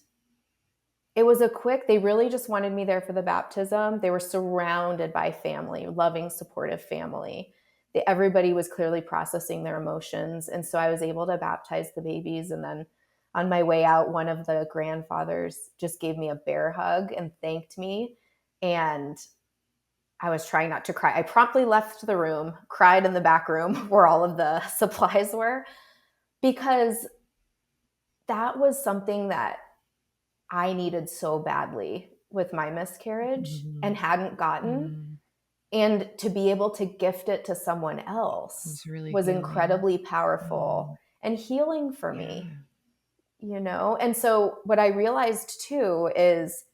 they really just wanted me there for the baptism. They were surrounded by family, loving, supportive family. Everybody was clearly processing their emotions. And so I was able to baptize the babies. And then on my way out, one of the grandfathers just gave me a bear hug and thanked me. And I was trying not to cry. I promptly left the room, cried in the back room where all of the supplies were, because that was something that I needed so badly with my miscarriage and Mhm. hadn't gotten. Mhm. And to be able to gift it to someone else It's really was healing. incredibly powerful Mhm. and healing for Yeah. me. And so what I realized too is,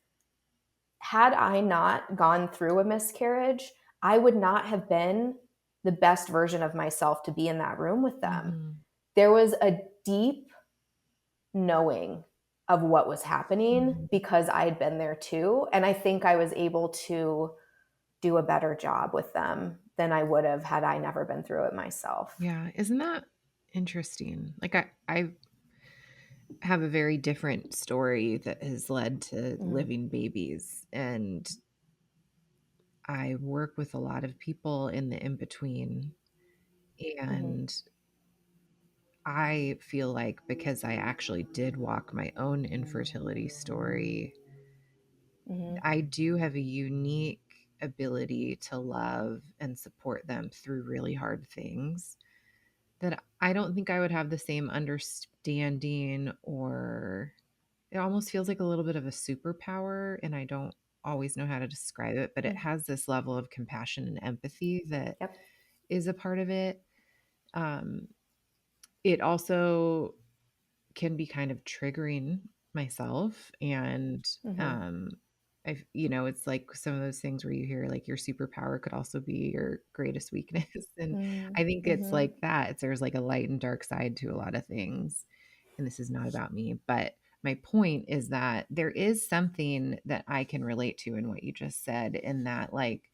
had I not gone through a miscarriage, I would not have been the best version of myself to be in that room with them. Mhm. There was a deep knowing of what was happening Mhm. because I had been there too. And I think I was able to do a better job with them than I would have had I never been through it myself. Yeah. Isn't that interesting? Like I have a very different story that has led to Mm-hmm. living babies. And I work with a lot of people in the in between. Mm-hmm. And I feel like because I actually did walk my own infertility story, Mm-hmm. I do have a unique ability to love and support them through really hard things that I don't think I would have the same understanding, or it almost feels like a little bit of a superpower. And I don't always know how to describe it, but it Mm-hmm. has this level of compassion and empathy that Yep. is a part of it. Um, it also can be kind of triggering myself. And Mm-hmm. um it's like some of those things where you hear like your superpower could also be your greatest weakness. And I think it's Mm-hmm. like that. There's like a light and dark side to a lot of things. And this is not about me, but my point is that there is something that I can relate to in what you just said, in that like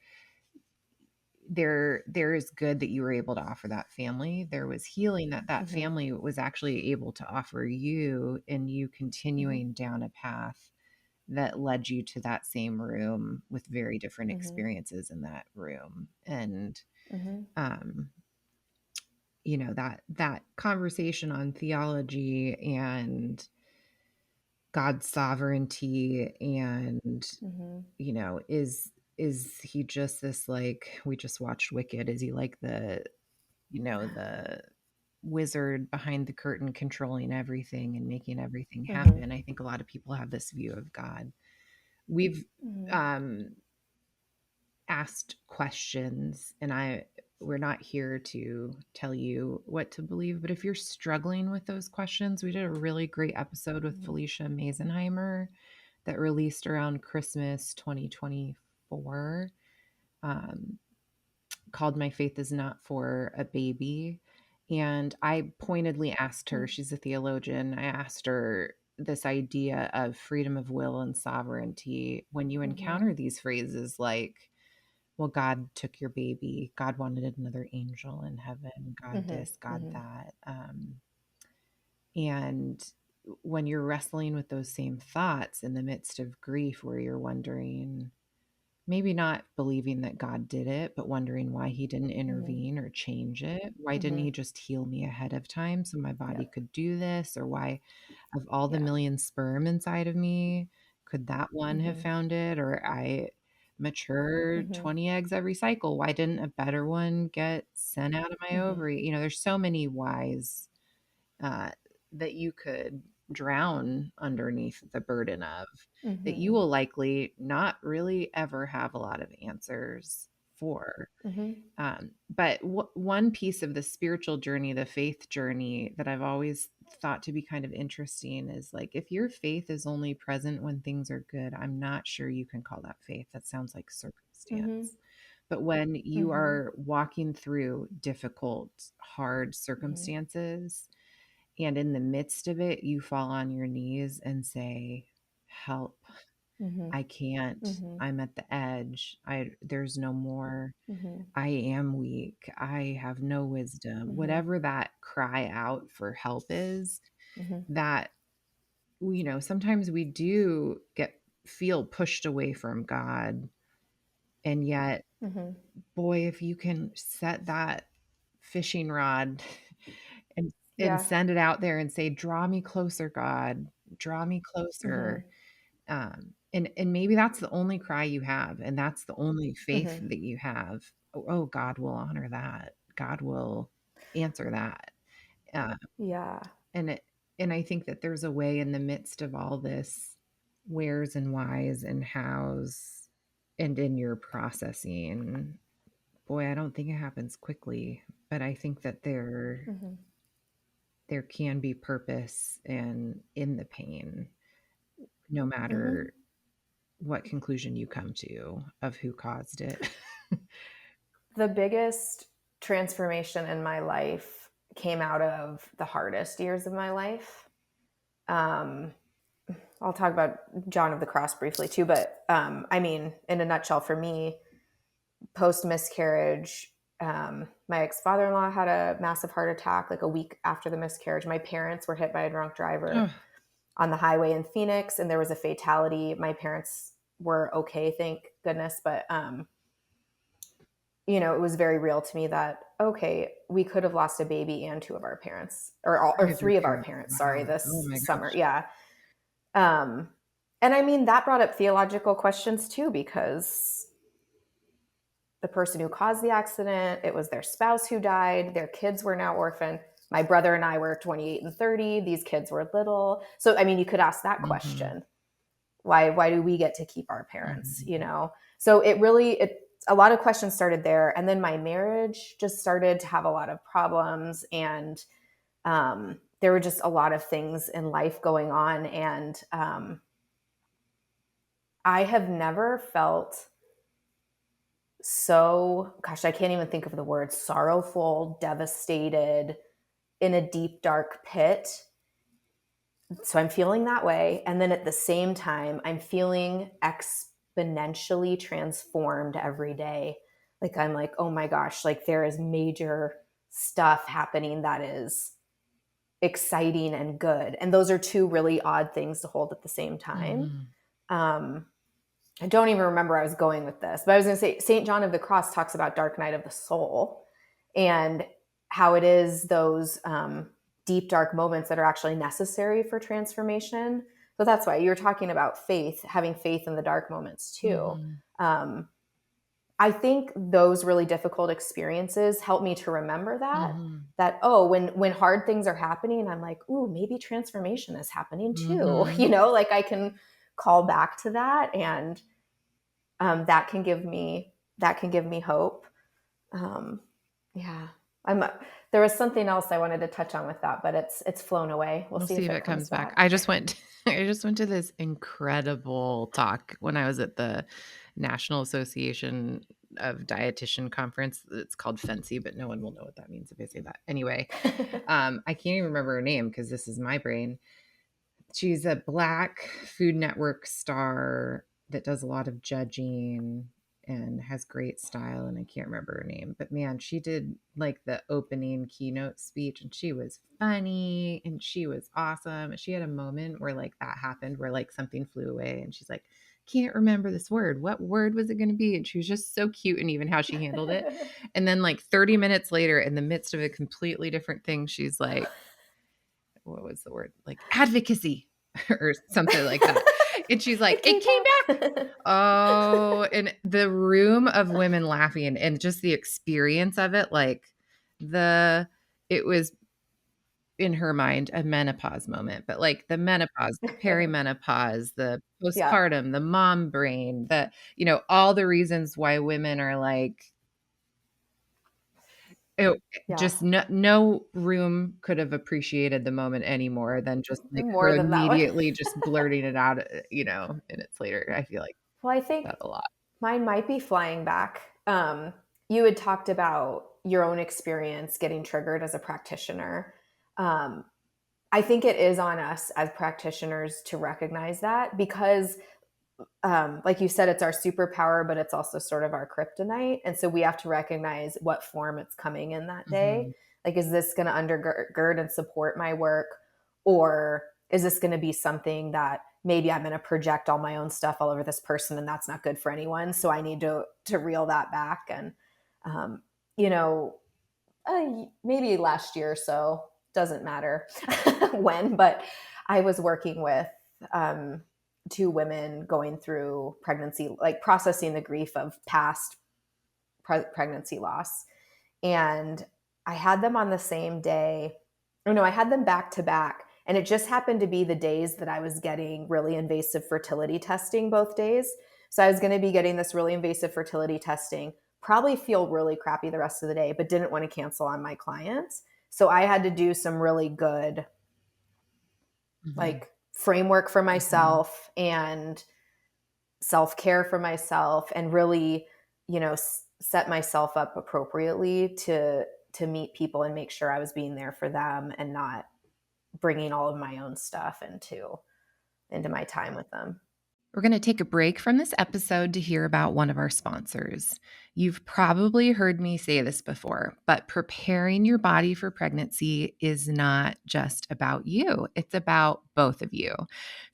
there is good that you were able to offer that family. There was healing that that Mm-hmm. family was actually able to offer you, and you Mm-hmm. continuing down a path that led you to that same room with very different Mm-hmm. experiences in that room. And Mm-hmm. um that conversation on theology and God's sovereignty and, Mm-hmm. is he just this, like, we just watched Wicked, is he like the wizard behind the curtain controlling everything and making everything Mm-hmm. happen? I think a lot of people have this view of God. We've Mm-hmm. um asked questions, and we're not here to tell you what to believe, but if you're struggling with those questions, we did a really great episode with Felicia Mazenheimer that released around Christmas 2024, um, called My Faith is Not for a Baby. And I pointedly asked her, she's a theologian, I asked her this idea of freedom of will and sovereignty. When you Mm-hmm. encounter these phrases like, well, God took your baby, God wanted another angel in heaven, God Mm-hmm. this, God Mm-hmm. that. And when you're wrestling with those same thoughts in the midst of grief, where you're wondering, maybe not believing that God did it, but wondering why he didn't Mm-hmm. intervene or change it. Why didn't Mm-hmm. he just heal me ahead of time so my body Yep. could do this? Or why, of all the Yeah. million sperm inside of me, could that one have Mm-hmm. found it? Or I mature Mm-hmm. 20 eggs every cycle. Why didn't a better one get sent out of my Mm-hmm. ovary? There's so many whys uh, that you could drown underneath the burden of, that you Mm-hmm. will likely not really ever have a lot of answers for. Mm-hmm. But one piece of the spiritual journey, the faith journey, that I've always thought to be kind of interesting is, like, if your faith is only present when things are good, I'm not sure you can call that faith. That sounds like Mm-hmm. circumstance. But when you Mm-hmm. are walking through difficult, hard circumstances, and in the midst of it, you fall on your knees and say, help, Mm-hmm. I can't, Mm-hmm. I'm at the edge. There's no more. Mm-hmm. I am weak. I have no wisdom. Mm-hmm. Whatever that cry out for help is, Mm-hmm. that, sometimes we do feel pushed away from God. And yet, Mm-hmm. boy, if you can set that fishing rod and Yeah. send it out there and say, draw me closer, God, draw me Mm-hmm. closer. And maybe that's the only cry you have, and that's the only faith Mm-hmm. that you have. Oh, God will honor that. God will answer that. Uh, Yeah. and it, and I think that there's a way in the midst of all this wheres and whys and hows, and in your processing, boy, I don't think it happens quickly, but I think that Mm-hmm. there can be purpose and in the pain, no Mm-hmm. matter what conclusion you come to of who caused it. The biggest transformation in my life came out of the hardest years of my life. Um, I'll talk about John of the Cross briefly too, but I mean, in a nutshell, for me, post miscarriage, my ex father in law had a massive heart attack like a week after the miscarriage. My parents were hit by a drunk driver Ugh. on the highway in Phoenix, and there was a fatality. My parents were okay, thank goodness, but it was very real to me that, okay, we could have lost a baby and two of our parents, or Three of your three of our parents. parents, sorry, Wow. Oh this my summer. gosh. Yeah. Um, and I mean, that brought up theological questions too, because the person who caused the accident, it was their spouse who died, their kids were now orphaned. My brother and I were 28 and 30. These kids were little. So, I mean, you could ask that Mm-hmm. question. Why do we get to keep our parents, Mm-hmm. So a lot of questions started there, and then my marriage just started to have a lot of problems, and there were just a lot of things in life going on, and I have never felt so, gosh, I can't even think of the word, sorrowful, devastated, in a deep dark pit. So I'm feeling that way. And then at the same time, I'm feeling exponentially transformed every day. Like, I'm like, oh my gosh, like there is major stuff happening that is exciting and good. And those are two really odd things to hold at the same time. Mm-hmm. Um, I don't even remember where I was going with this, but I was going to say St. John of the Cross talks about dark night of the soul and how it is those deep, dark moments that are actually necessary for transformation. So that's why you're talking about faith, having faith in the dark moments too. Mm-hmm. I think those really difficult experiences help me to remember Mm-hmm. that, oh, when hard things are happening, I'm like, ooh, maybe transformation is happening too. Mm-hmm. Like I can call back to that, and that can give me hope. Um, yeah, I'm. There was something else I wanted to touch on with that, but it's flown away. We'll We'll see see if if it it comes comes back. back. I just went to this incredible talk when I was at the National Association of Dietitian conference. It's called Fancy, but no one will know what that means if I say that. Anyway, I can't even remember her name because this is my brain. She's a Black Food Network star that does a lot of judging and has great style, and I can't remember her name, but man, she did like the opening keynote speech, and she was funny and she was awesome. She had a moment where like that happened where like something flew away and she's like, can't remember this word. What word was it going to be? And she was just so cute, and even how she handled it. And then like 30 minutes later, in the midst of a completely different thing, she's like, what was the word? Like advocacy or something like that. And she's like, it came back. Oh, and the room of women laughing and just the experience of it, like it was in her mind a menopause moment, but like the menopause, the perimenopause, the Yeah, postpartum, the mom brain, all the reasons why women are like, it yeah, just no room could have appreciated the moment any more than just like her more than that one. immediately just blurting it out, minutes later. I feel like Well, I think that a lot. mine might be flying back. You had talked about your own experience getting triggered as a practitioner. Um, I think it is on us as practitioners to recognize that, because, like you said, it's our superpower, but it's also sort of our kryptonite. And so we have to recognize what form it's coming in that day. Mhm. Like, is this going to undergird and support my work? Or is this going to be something that maybe I'm going to project all my own stuff all over this person, and that's not good for anyone? So I need to reel that back. And, um, you know, maybe last year or so, doesn't matter when, but I was working with um, two women going through pregnancy, like processing the grief of past pregnancy loss. And I had them on the same day. Oh no, I had them back to back. And it just happened to be the days that I was getting really invasive fertility testing both days. So I was going to be getting this really invasive fertility testing, probably feel really crappy the rest of the day, but didn't want to cancel on my clients. So I had to do some really good, Mhm. like, framework for Mhm. myself and self care for myself, and really, set myself up appropriately to meet people and make sure I was being there for them and not bringing all of my own stuff into my time with them. We're going to take a break from this episode to hear about one of our sponsors. You've probably heard me say this before, but preparing your body for pregnancy is not just about you. It's about both of you.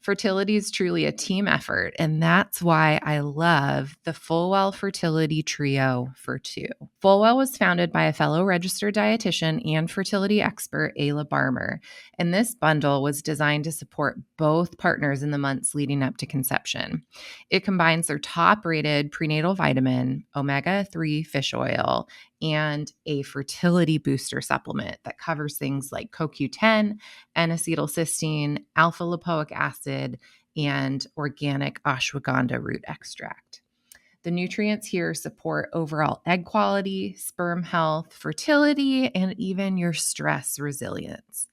Fertility is truly a team effort, and that's why I love the Fullwell Fertility Trio for Two. Fullwell was founded by a fellow registered dietitian and fertility expert, Ayla Barmer, and this bundle was designed to support both partners in the months leading up to conception. It combines their top rated prenatal vitamin, omega 3 fish oil, and a fertility booster supplement that covers things like CoQ10, N-acetylcysteine, alpha lipoic acid, and organic ashwagandha root extract. The nutrients here support overall egg quality, sperm health, fertility, and even your stress resilience.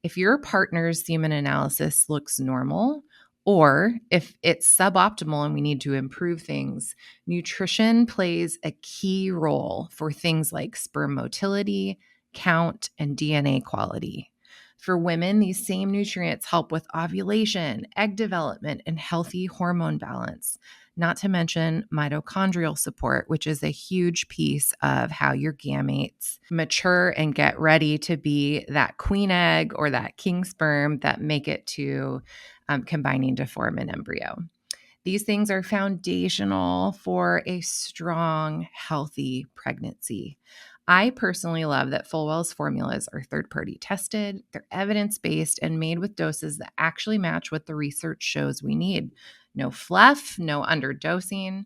If your partner's semen analysis looks normal, or if it's suboptimal and we need to improve things, nutrition plays a key role for things like sperm motility, count, and DNA quality. For women, these same nutrients help with ovulation, egg development, and healthy hormone balance, not to mention mitochondrial support, which is a huge piece of how your gametes mature and get ready to be that queen egg or that king sperm that make it to combining to form an embryo. These things are foundational for a strong, healthy pregnancy. I personally love that Fullwell's formulas are third-party tested, they're evidence-based, and made with doses that actually match what the research shows we need. No fluff, no underdosing.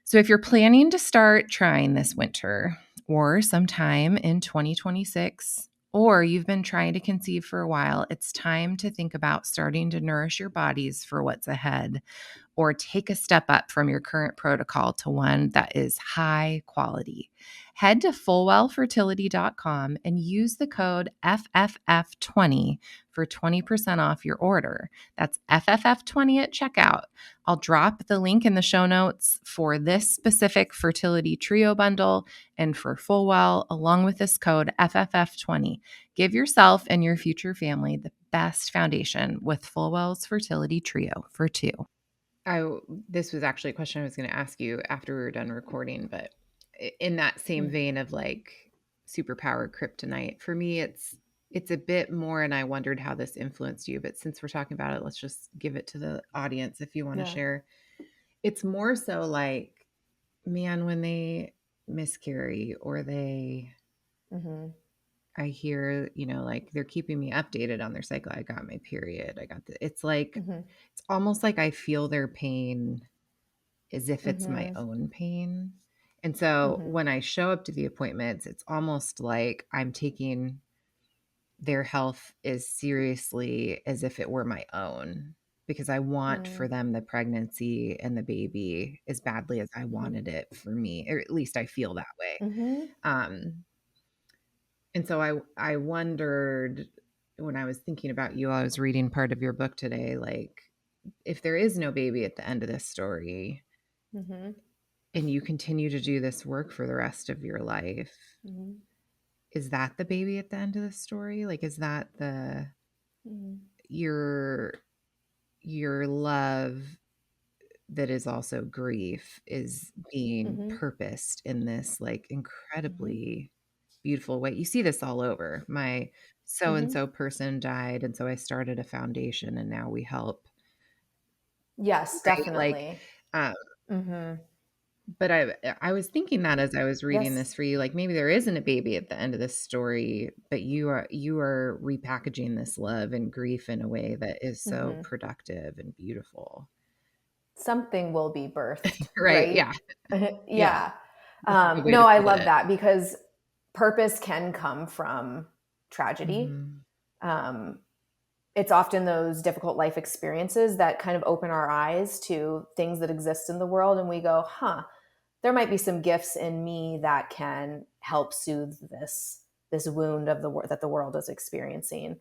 So if you're planning to start trying this winter or sometime in 2026, or you've been trying to conceive for a while, it's time to think about starting to nourish your bodies for what's ahead, or take a step up from your current protocol to one that is high quality. Head to fullwellfertility.com and use the code FFF20 for 20% off your order. That's FFF20 at checkout. I'll drop the link in the show notes for this specific fertility trio bundle and for Fullwell, along with this code FFF20. Give yourself and your future family the best foundation with Fullwell's fertility trio for two. This was actually a question I was going to ask you after we were done recording, but in that same vein of like superpower kryptonite, for me, it's a bit more, and I wondered how this influenced you, but since we're talking about it, let's just give it to the audience if you want to share. It's more so like, man, when they miscarry or they, I hear, like they're keeping me updated on their cycle. I got my period. It's like, it's almost like I feel their pain as if it's my own pain. And so when I show up to the appointments, it's almost like I'm taking their health as seriously as if it were my own, because I want for them the pregnancy and the baby as badly as I wanted it for me, or at least I feel that way. And so I wondered, when I was thinking about you, I was reading part of your book today, like if there is no baby at the end of this story, and you continue to do this work for the rest of your life, is that the baby at the end of the story? Like, is that the your love that is also grief is being purposed in this like incredibly beautiful way? You see this all over. My so-and-so person died, and so I started a foundation, and now we help. Yes, Right? definitely. But I was thinking that as I was reading this for you, like maybe there isn't a baby at the end of this story, but you are repackaging this love and grief in a way that is so productive and beautiful. Something will be birthed. Right? Yeah. Yeah. No, I love that, because purpose can come from tragedy. It's often those difficult life experiences that kind of open our eyes to things that exist in the world, and we go, there might be some gifts in me that can help soothe this wound of that the world is experiencing.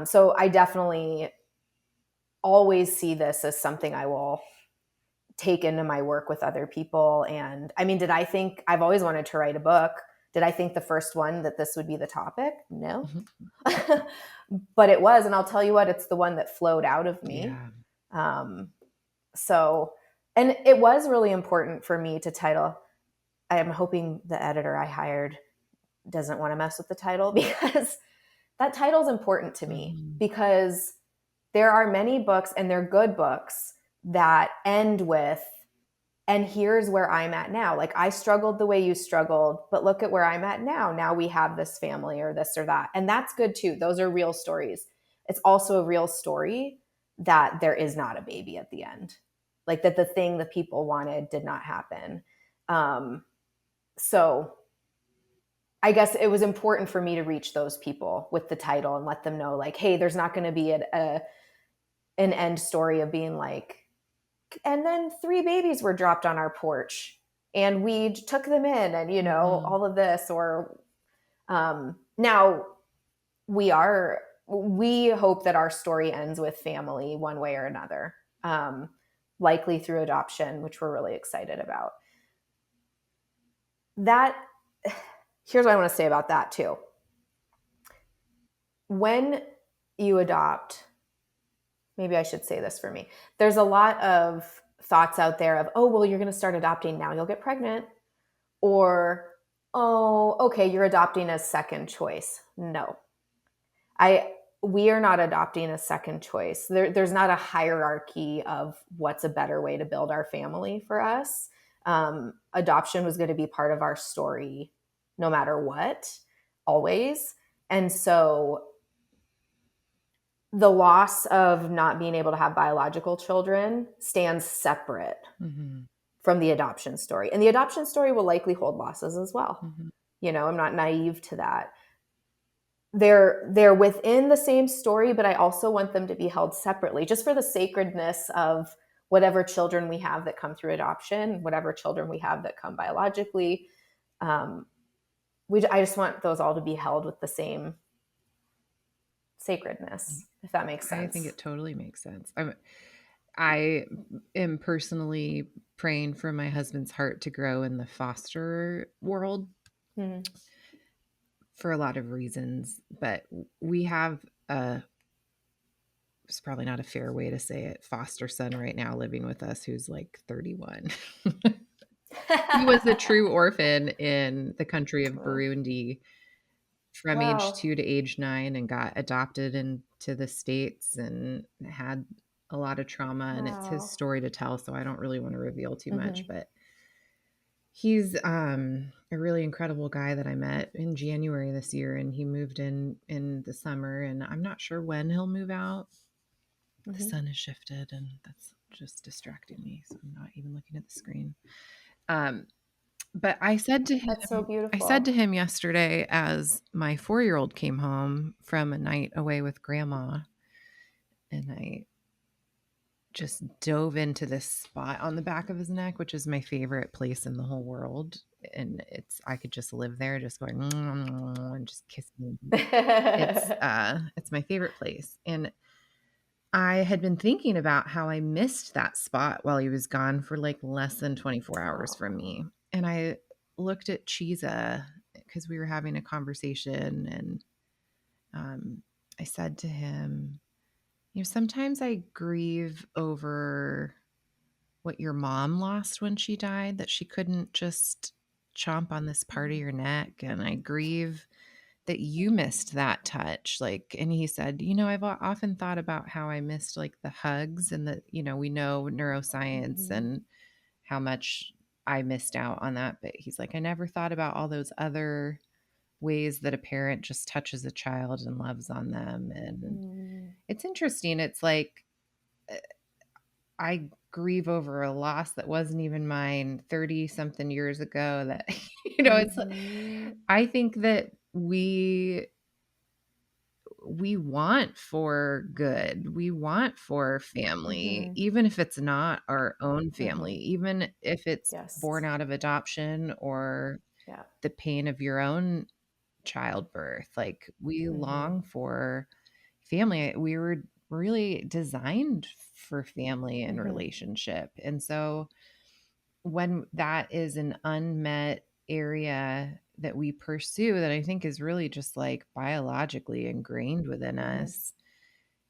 So I definitely always see this as something I will take into my work with other people. And I mean, I've always wanted to write a book. Did I think the first one that this would be the topic? No. But it was, and I'll tell you what, it's the one that flowed out of me. So, and it was really important for me to title. I am hoping the editor I hired doesn't want to mess with the title, because that title is important to me, because there are many books, and they're good books, that end with, and here's where I'm at now. Like, I struggled the way you struggled, but look at where I'm at now. Now we have this family, or this or that. And that's good too. Those are real stories. It's also a real story that there is not a baby at the end. Like, that the thing that people wanted did not happen. So I guess it was important for me to reach those people with the title and let them know, like, hey, there's not going to be an end story of being like, and then 3 babies were dropped on our porch and we took them in, and, all of this. Or now we hope that our story ends with family one way or another, likely through adoption, which we're really excited about. Here's what I want to say about that too. When you adopt, maybe I should say this for me, there's a lot of thoughts out there of, oh, well, you're going to start adopting now, you'll get pregnant. Or, oh, okay, you're adopting as second choice. No, we are not adopting a second choice. There's not a hierarchy of what's a better way to build our family for us. Adoption was going to be part of our story no matter what, always. And so the loss of not being able to have biological children stands separate from the adoption story. And the adoption story will likely hold losses as well. I'm not naive to that. They're within the same story, but I also want them to be held separately, just for the sacredness of whatever children we have that come through adoption, whatever children we have that come biologically. I just want those all to be held with the same sacredness, if that makes sense. I think it totally makes sense. I am personally praying for my husband's heart to grow in the foster world for a lot of reasons, but we have it's probably not a fair way to say it, foster son right now living with us who's like 31. He was a true orphan in the country of Burundi from age 2 to age 9 and got adopted into the States and had a lot of trauma. And it's his story to tell, so I don't really want to reveal too much, but he's a really incredible guy that I met in January this year, and he moved in the summer, and I'm not sure when he'll move out. The sun has shifted, and that's just distracting me, so I'm not even looking at the screen. But I said to him, that's so beautiful. I said to him yesterday as my 4-year-old came home from a night away with grandma, and I just dove into this spot on the back of his neck, which is my favorite place in the whole world. And I could just live there just going and just kissing. It's my favorite place. And I had been thinking about how I missed that spot while he was gone for like less than 24 hours from me. And I looked at Chiza because we were having a conversation, and I said to him, sometimes I grieve over what your mom lost when she died, that she couldn't just chomp on this part of your neck. And I grieve that you missed that touch. And he said, I've often thought about how I missed like the hugs and we know neuroscience and how much I missed out on that. But he's like, I never thought about all those other ways that a parent just touches a child and loves on them. And it's interesting. It's like, I grieve over a loss that wasn't even mine 30 something years ago that, it's, I think that we want for good. We want for family, even if it's not our own family, even if it's born out of adoption or the pain of your own childbirth. Like we long for family. We were really designed for family and relationship. And so when that is an unmet area that we pursue, that I think is really just like biologically ingrained within us,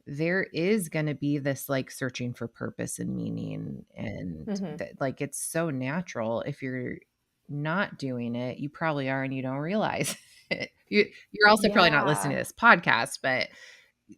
there is going to be this like searching for purpose and meaning. And that, like, it's so natural. If you're not doing it, you probably are and you don't realize it. You're also probably not listening to this podcast, but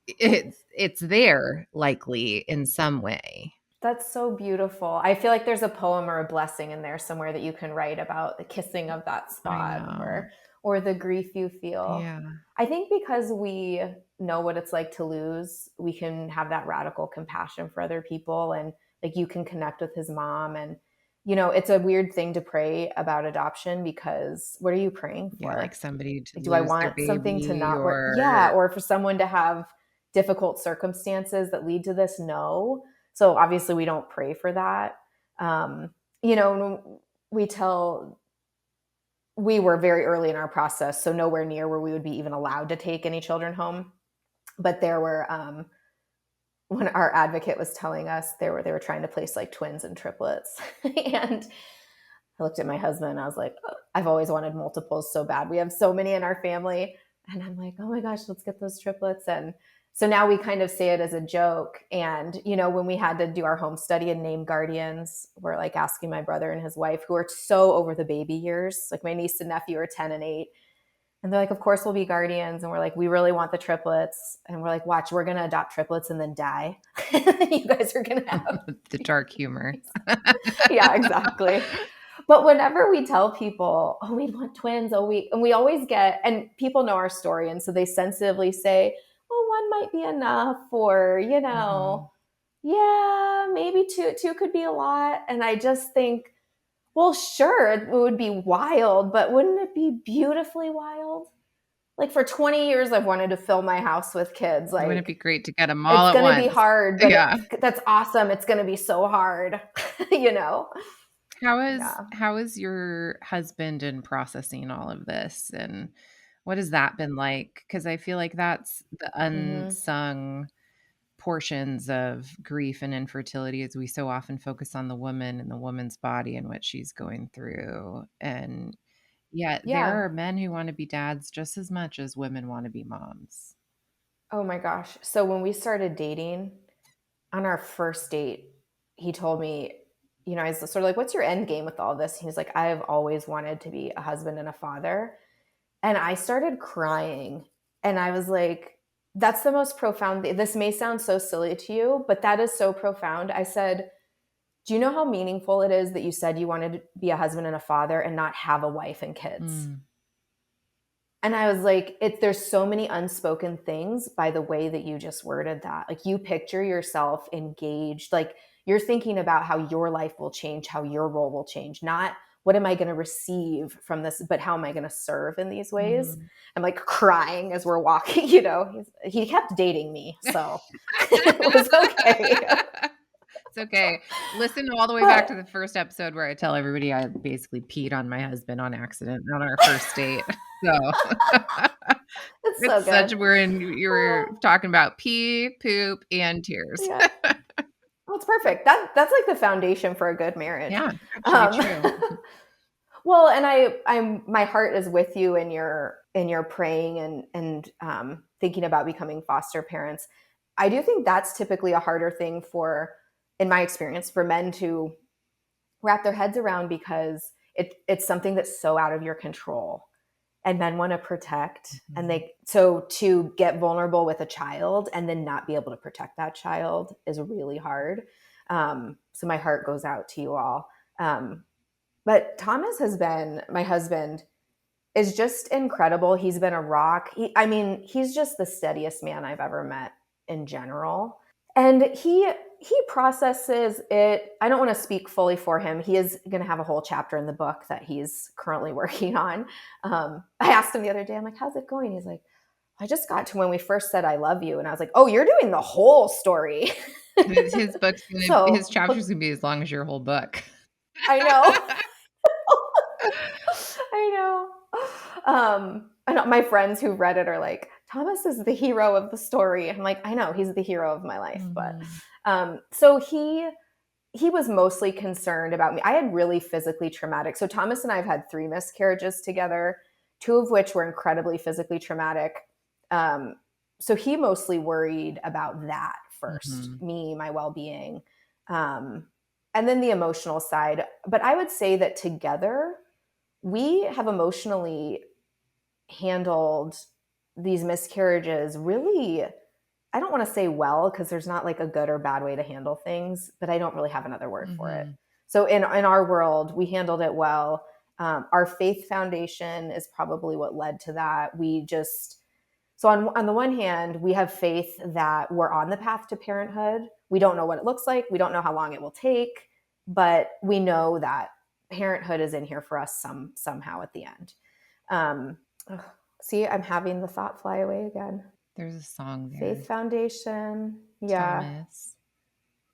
it's there likely in some way. That's so beautiful. I feel like there's a poem or a blessing in there somewhere that you can write about the kissing of that spot or the grief you feel. Yeah. I think because we know what it's like to lose, we can have that radical compassion for other people, and like you can connect with his mom. And it's a weird thing to pray about adoption, because what are you praying for? Yeah, like somebody to do I want something to not work? Yeah, or for someone to have difficult circumstances that lead to this? No. So obviously we don't pray for that. We were very early in our process, so nowhere near where we would be even allowed to take any children home. But there were, when our advocate was telling us, they were trying to place like twins and triplets. And I looked at my husband and I was like, I've always wanted multiples so bad. We have so many in our family. And I'm like, oh my gosh, let's get those triplets. And so now we kind of say it as a joke. And, when we had to do our home study and name guardians, we're like asking my brother and his wife, who are so over the baby years, like my niece and nephew are 10 and 8. And they're like, of course we'll be guardians. And we're like, we really want the triplets. And we're like, watch, we're going to adopt triplets and then die. You guys are going to have the dark humor. Yeah, exactly. But whenever we tell people, oh, we want twins, and we always get, and people know our story. And so they sensitively say, oh, one might be enough, or, yeah, maybe two could be a lot. And I just think, well, sure, it would be wild, but wouldn't it be beautifully wild? Like for 20 years, I've wanted to fill my house with kids. Wouldn't it be Like, great to get them all it's at going to once? be hard, but Yeah. that's awesome. It's going to be so hard, How is your husband in processing all of this, and what has that been like? Because I feel like that's the unsung portions of grief and infertility, as we so often focus on the woman and the woman's body and what she's going through. And yet Yeah. there are men who want to be dads just as much as women want to be moms. Oh my gosh. So when we started dating, on our first date, he told me, I was sort of like, what's your end game with all this? He was like, I've always wanted to be a husband and a father. And I started crying. And I was like, that's the most profound thing. This may sound so silly to you, but that is so profound. I said, do you know how meaningful it is that you said you wanted to be a husband and a father and not have a wife and kids? And I was like, there's so many unspoken things by the way that you just worded that. Like, you picture yourself engaged, like you're thinking about how your life will change, how your role will change, not what am I going to receive from this, but how am I going to serve in these ways? I'm like crying as we're walking, he kept dating me. So it was okay. It's okay. Listen all the way back to the first episode where I tell everybody I basically peed on my husband on accident on our first date. So it's so good. You were talking about pee, poop, and tears. Yeah. Well, it's perfect. That's like the foundation for a good marriage. Yeah, actually true. Well, and my heart is with you in your praying and thinking about becoming foster parents. I do think that's typically a harder thing in my experience, for men to wrap their heads around, because it's something that's so out of your control, and men want to protect, and so to get vulnerable with a child and then not be able to protect that child is really hard. So my heart goes out to you all. But Thomas my husband is just incredible. He's been a rock. He's just the steadiest man I've ever met in general. And he processes it. I don't want to speak fully for him. He is going to have a whole chapter in the book that he's currently working on. I asked him the other day, I'm like, how's it going? He's like, I just got to when we first said I love you. And I was like, oh, you're doing the whole story. His chapter's going to be as long as your whole book. I know. I know. And my friends who read it are like, Thomas is the hero of the story. I'm like, I know, he's the hero of my life. But so he was mostly concerned about me. I had really physically traumatic. So Thomas and I have had 3 miscarriages together, 2 of which were incredibly physically traumatic. So he mostly worried about that first, me, my well-being, and then the emotional side. But I would say that together, we have emotionally handled these miscarriages really, I don't want to say well, because there's not like a good or bad way to handle things, but I don't really have another word for it. So in our world, we handled it well. Our faith foundation is probably what led to that. So on the one hand, we have faith that we're on the path to parenthood. We don't know what it looks like. We don't know how long it will take, but we know that parenthood is in here for us somehow at the end. See, I'm having the thought fly away again. There's a song there. Faith foundation. Yeah. Thomas,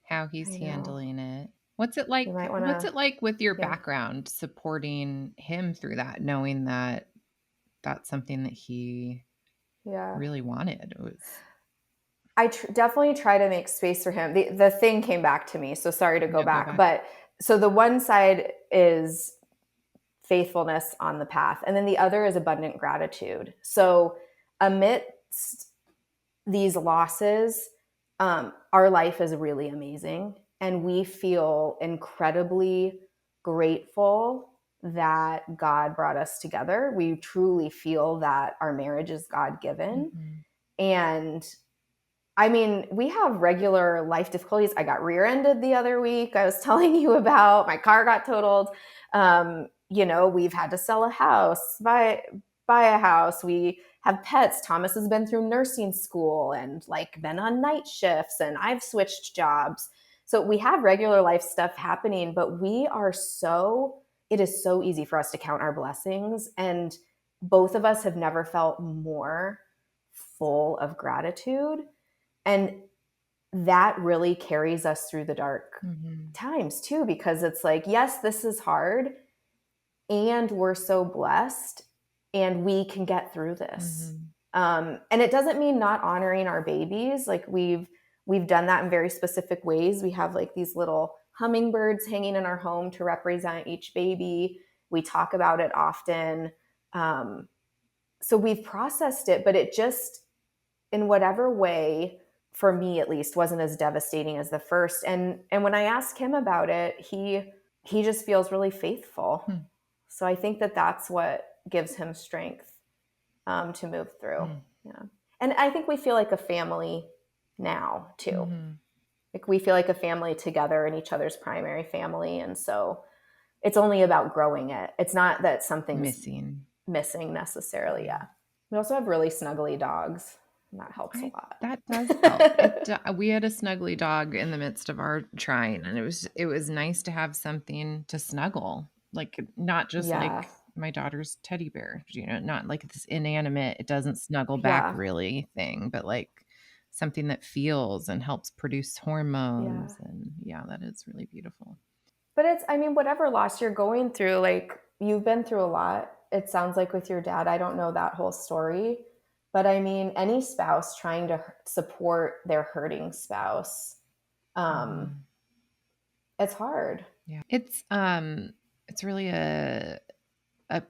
how he's handling it. What's it like? What's it like with your background, supporting him through that, knowing that that's something that he really wanted? I definitely try to make space for him. The thing came back to me, so sorry to go back. But so the one side is faithfulness on the path, and then the other is abundant gratitude. So amidst these losses, our life is really amazing, and we feel incredibly grateful that God brought us together. We truly feel that our marriage is God-given. And I mean, we have regular life difficulties. I got rear-ended the other week. I was telling you about my car got totaled. We've had to sell a house, buy a house. We have pets. Thomas has been through nursing school and like been on night shifts, and I've switched jobs. So we have regular life stuff happening, but it is so easy for us to count our blessings. And both of us have never felt more full of gratitude. And that really carries us through the dark times too, because it's like, yes, this is hard and we're so blessed and we can get through this. And it doesn't mean not honoring our babies. Like we've done that in very specific ways. We have like these little hummingbirds hanging in our home to represent each baby. We talk about it often. So we've processed it, but it just, in whatever way, for me at least, wasn't as devastating as the first. And when I ask him about it, he just feels really faithful. So I think that that's what gives him strength to move through. Yeah. And I think we feel like a family now too. Like we feel like a family together and each other's primary family. And so it's only about growing it. It's not that something's missing necessarily. Yeah. We also have really snuggly dogs. And that helps a lot. That does help. We had a snuggly dog in the midst of our trying, and it was nice to have something to snuggle, like not just like my daughter's teddy bear, not like this inanimate, it doesn't snuggle back really thing, but like something that feels and helps produce hormones. And that is really beautiful. But whatever loss you're going through, like you've been through a lot. It sounds like with your dad, I don't know that whole story. But any spouse trying to support their hurting spouse, it's hard. Yeah. It's really a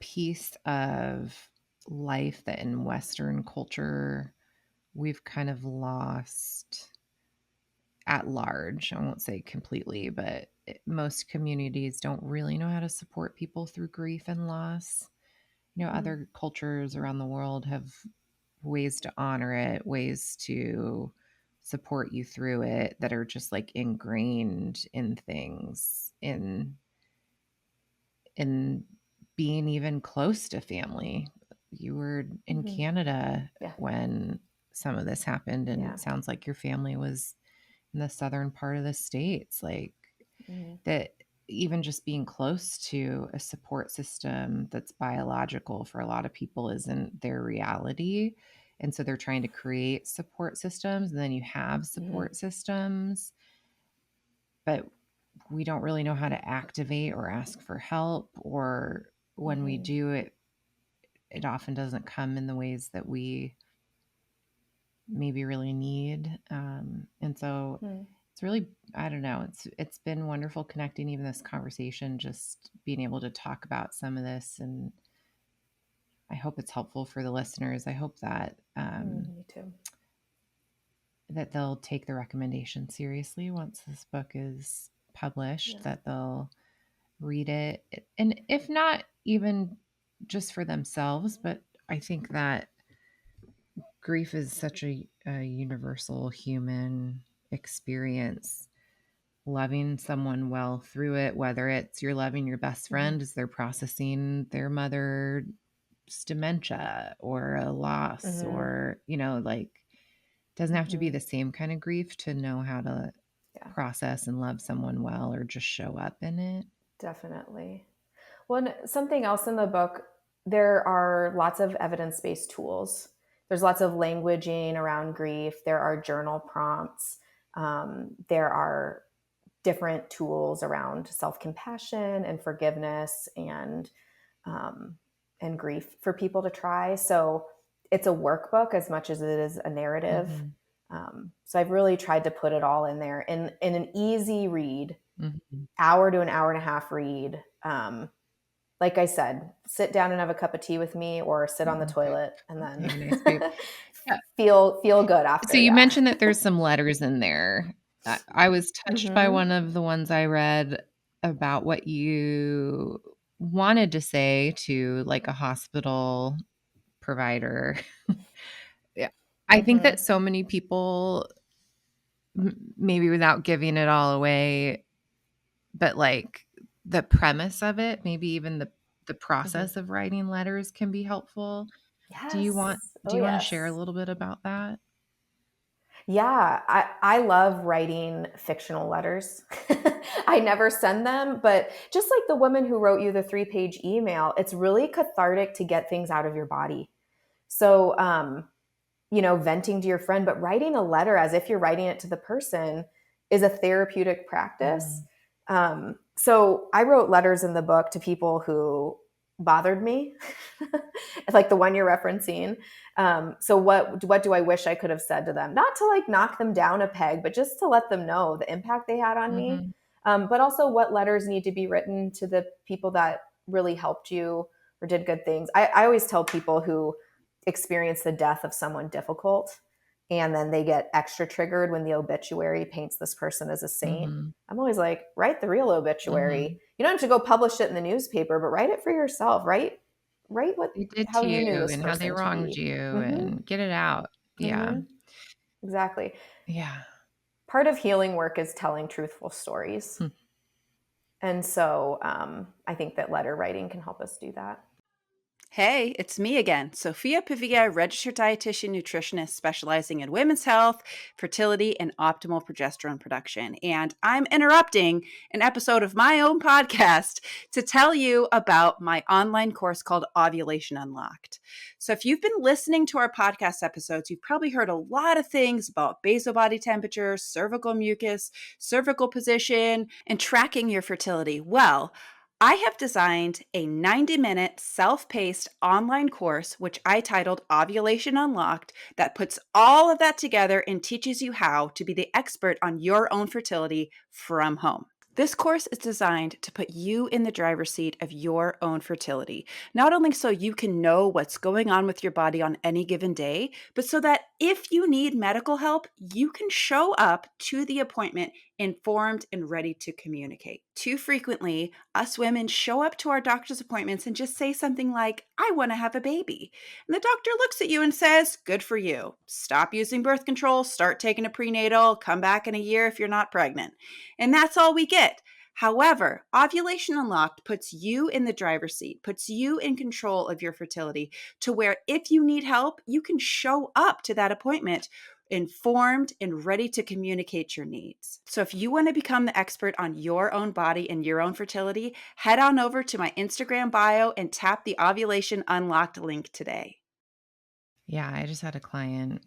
piece of life that in Western culture we've kind of lost at large. I won't say completely, but most communities don't really know how to support people through grief and loss. Other cultures around the world have ways to honor it, ways to support you through it that are just like ingrained in things, in being even close to family. You were in Canada when some of this happened, and it sounds like your family was in the southern part of the States. Like that, even just being close to a support system that's biological for a lot of people isn't their reality. And so they're trying to create support systems, and then you have support systems, but we don't really know how to activate or ask for help, or when we do it, it often doesn't come in the ways that we maybe really need. And so it's really, I don't know, it's been wonderful connecting even this conversation, just being able to talk about some of this. And I hope it's helpful for the listeners. I hope that Me too. that they'll take the recommendation seriously once this book is published, that they'll read it. And if not even just for themselves, but I think that grief is such a universal human experience. Loving someone well through it, whether it's you're loving your best friend as they're processing their mother's dementia or a loss, or, like, doesn't have to be the same kind of grief to know how to process and love someone well, or just show up in it. Definitely. Well, something else in the book, there are lots of evidence-based tools. There's lots of languaging around grief. There are journal prompts. There are different tools around self-compassion and forgiveness and grief for people to try. So it's a workbook as much as it is a narrative. So I've really tried to put it all in there in an easy read, hour to an hour and a half read. Like I said, sit down and have a cup of tea with me, or sit on the toilet and then feel good after. So you mentioned that there's some letters in there. I was touched by one of the ones I read about what you wanted to say to like a hospital provider. I think that so many people maybe without giving it all away, but like the premise of it, maybe even the process of writing letters can be helpful. Do you want Yes. do Oh, you want to share a yes. little bit about that? Yeah, I love writing fictional letters. I never send them, but just like the woman who wrote you the 3-page email, it's really cathartic to get things out of your body. So, venting to your friend, but writing a letter as if you're writing it to the person is a therapeutic practice. Mhm. So I wrote letters in the book to people who bothered me, like the one you're referencing. So what do I wish I could have said to them? Not to like knock them down a peg, but just to let them know the impact they had on me. Mhm. But also what letters need to be written to the people that really helped you or did good things. I always tell people who experience the death of someone difficult and then they get extra triggered when the obituary paints this person as a saint. Mhm. I'm always like, write the real obituary. Mhm. You don't have to go publish it in the newspaper, but write it for yourself. Write what They did how to you knew you this and how they person to wronged be. you Mm-hmm. and get it out. Yeah. Mm-hmm. Exactly. Yeah. Part of healing work is telling truthful stories. Hmm. And so I think that letter writing can help us do that. Hey, it's me again, Sophia Pavia, registered dietitian nutritionist specializing in women's health, fertility, and optimal progesterone production. And I'm interrupting an episode of my own podcast to tell you about my online course called Ovulation Unlocked. So, if you've been listening to our podcast episodes, you've probably heard a lot of things about basal body temperature, cervical mucus, cervical position, and tracking your fertility. Well, I have designed a 90-minute self-paced online course, which I titled Ovulation Unlocked, that puts all of that together and teaches you how to be the expert on your own fertility from home. This course is designed to put you in the driver's seat of your own fertility, not only so you can know what's going on with your body on any given day, but so that if you need medical help, you can show up to the appointment informed and ready to communicate. Too frequently, us women show up to our doctor's appointments and just say something like, I want to have a baby. And the doctor looks at you and says, good for you. Stop using birth control, start taking a prenatal, come back in a year if you're not pregnant. And that's all we get. However, Ovulation Unlocked puts you in the driver's seat, puts you in control of your fertility to where if you need help, you can show up to that appointment informed and ready to communicate your needs. So if you want to become the expert on your own body and your own fertility, head on over to my Instagram bio and tap the Ovulation Unlocked link today. Yeah, I just had a client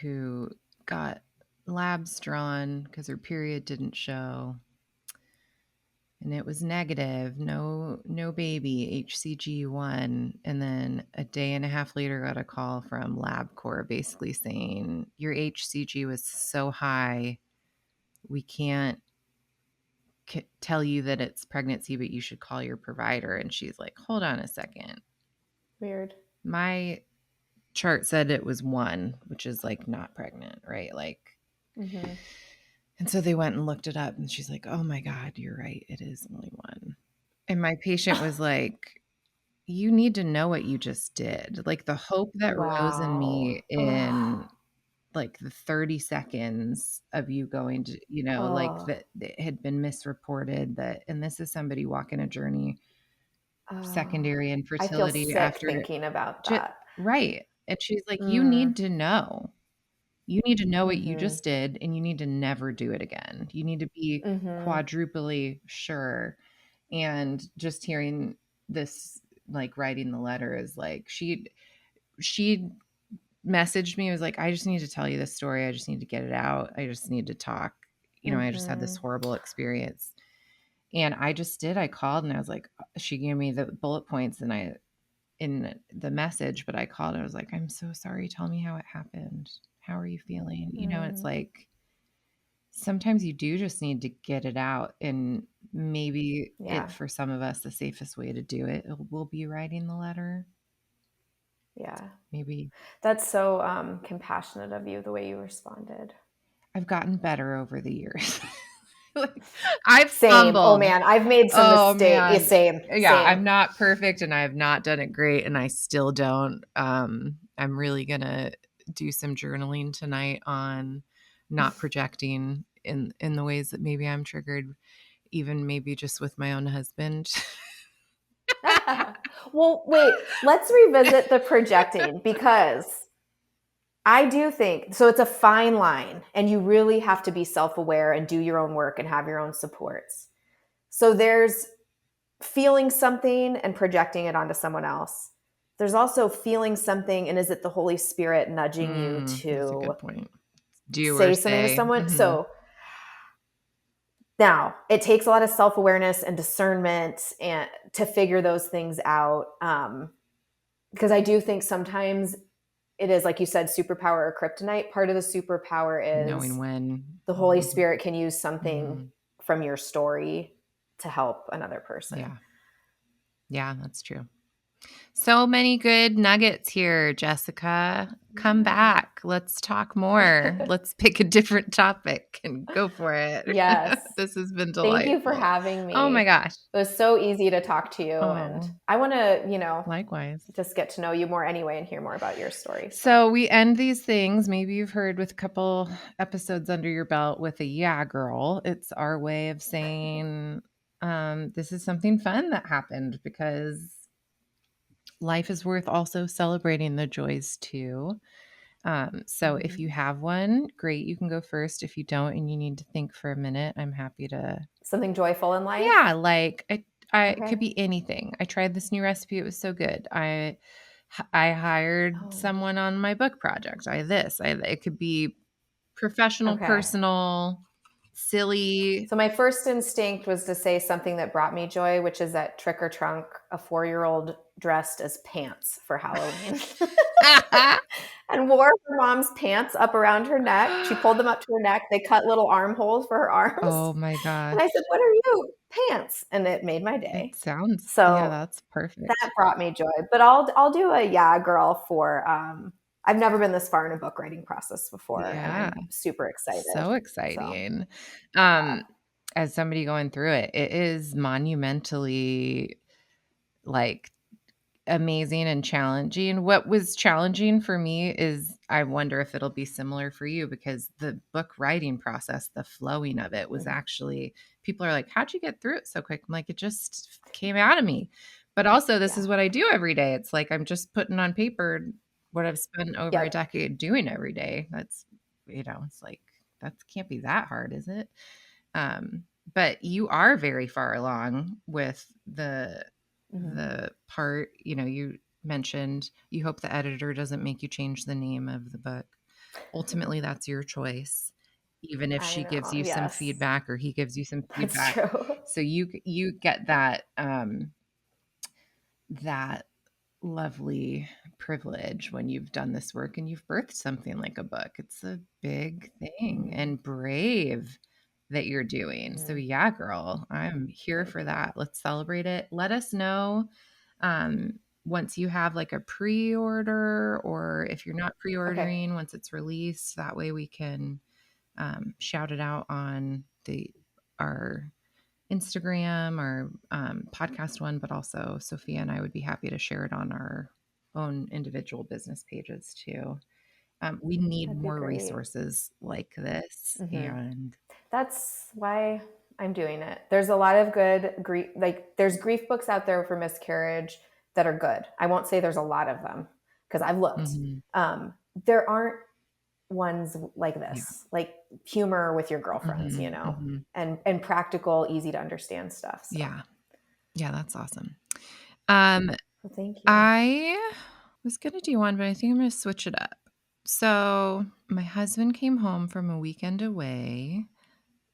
who got labs drawn because her period didn't show. And it was negative, no baby, HCG1. And then a day and a half later, got a call from LabCorp basically saying, your HCG was so high, we can't tell you that it's pregnancy, but you should call your provider. And she's like, hold on a second. Weird. My chart said it was 1, which is like not pregnant, right? Like, Mm-hmm. and so they went and looked it up and she's like, oh my God, you're right. It is only 1. And my patient was like, you need to know what you just did. Like the hope that rose in Wow. me in like the 30 seconds of you going to, like Oh. that it had been misreported that, and this is somebody walking a journey, Oh. secondary I feel infertility sick after, thinking about that. right. And she's like, you Mm. need to know. You need to know what you Mm-hmm. just did and you need to never do it again. You need to be Mm-hmm. quadruply sure. And just hearing this, like writing the letter is like, she messaged me, was like, I just need to tell you this story. I just need to get it out. I just need to talk. I just had this Mm-hmm. horrible experience. And I just did. I called and I was like, she gave me the bullet points and in the message, but I called and I was like, I'm so sorry. Tell me how it happened. How are you feeling? It's Mm. like sometimes you do just need to get it out. And maybe Yeah. for some of us, the safest way to do it will be writing the letter. Yeah. Maybe That's so compassionate of you, the way you responded. I've gotten better over the years. Like, I've Same. Oh stumbled. man, I've made some Oh mistakes. Yeah, man. same. Yeah, Same. I'm not perfect and I have not done it great and I still don't. I'm really gonna do some journaling tonight on not projecting in the ways that maybe I'm triggered, even maybe just with my own husband. Well, wait, let's revisit the projecting, because I do think so. It's a fine line, and you really have to be self-aware and do your own work and have your own supports. So there's feeling something and projecting it onto someone else. There's also feeling something, and is it the Holy Spirit nudging you That's a to good point. Do or say something to say. someone? So now it takes a lot of self-awareness and discernment and to figure those things out. Because I do think sometimes it is, like you said, superpower or kryptonite. Part of the superpower is knowing when the Holy Spirit can use something from your story to help another person. Yeah, that's true. So many good nuggets here, Jessica. Come back. Let's talk more. Let's pick a different topic and go for it. Yes. This has been delightful. Thank you for having me. Oh my gosh. It was so easy to talk to you. And I want to, likewise, just get to know you more anyway and hear more about your story. So we end these things, maybe you've heard, with a couple episodes under your belt with a yeah, girl. It's our way of saying this is something fun that happened, because life is worth also celebrating the joys too. So if you have one, great, you can go first. If you don't and you need to think for a minute, I'm happy to. Something joyful in life? Yeah, like it could be anything. I tried this new recipe. It was so good. I hired someone on my book project. It could be professional, personal, silly. So my first instinct was to say something that brought me joy, which is that Trick or Trunk, a 4-year-old dressed as pants for Halloween and wore her mom's pants up around her neck. She pulled them up to her neck. They cut little armholes for her arms. Oh my gosh. And I said, "What are you?" "Pants." And it made my day. It sounds, so yeah, that's perfect. That brought me joy. But I'll do a yeah, girl for I've never been this far in a book writing process before. Yeah. And I'm super excited. So exciting. As somebody going through it, it is monumentally like amazing and challenging. What was challenging for me is, I wonder if it'll be similar for you, because the book writing process, the flowing of it was actually, people are like, how'd you get through it so quick? I'm like, it just came out of me. But also, this is what I do every day. It's like I'm just putting on paper what I've spent over a decade doing every day. That's, it's like, that can't be that hard, is it? But you are very far along with the part, you mentioned you hope the editor doesn't make you change the name of the book. Ultimately, that's your choice, even if she gives you some feedback or he gives you some feedback. That's true. So you get that that lovely privilege when you've done this work and you've birthed something like a book. It's a big thing and brave that you're doing. So yeah, girl, I'm here for that. Let's celebrate it. Let us know once you have like a pre-order, or if you're not pre-ordering, once it's released. That way we can shout it out on our Instagram or podcast one, but also Sophia and I would be happy to share it on our own individual business pages too. We need more resources like this. And that's why I'm doing it. There's a lot of good grief, there's grief books out there for miscarriage that are good. I won't say there's a lot of them, because I've looked. There aren't ones like this, like humor with your girlfriends, and practical, easy to understand stuff. So. Yeah, that's awesome. Well, thank you. I was gonna do one, but I think I'm gonna switch it up. So my husband came home from a weekend away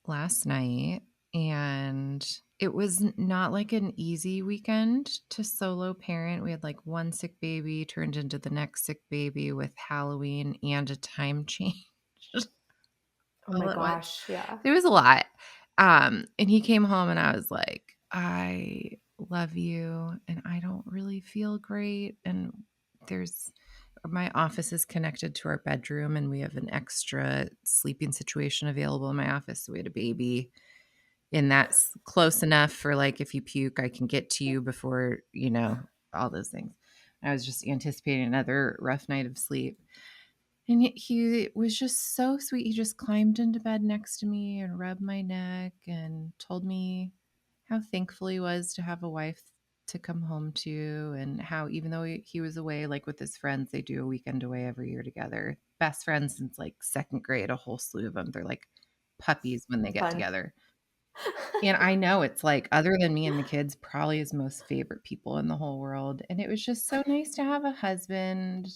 last night, and it was not like an easy weekend to solo parent. We had like one sick baby turned into the next sick baby with Halloween and a time change. Oh my gosh. Yeah. There was a lot. And he came home and I was like, I love you and I don't really feel great. And my office is connected to our bedroom and we have an extra sleeping situation available in my office. So we had a baby, and that's close enough for like, if you puke, I can get to you before, all those things. I was just anticipating another rough night of sleep. And he was just so sweet. He just climbed into bed next to me and rubbed my neck and told me how thankful he was to have a wife to come home to, and how even though he was away, like with his friends, they do a weekend away every year together. Best friends since like second grade, a whole slew of them. They're like puppies when they get Fun. together. And I know it's like, other than me and the kids, probably his most favorite people in the whole world. And it was just so nice to have a husband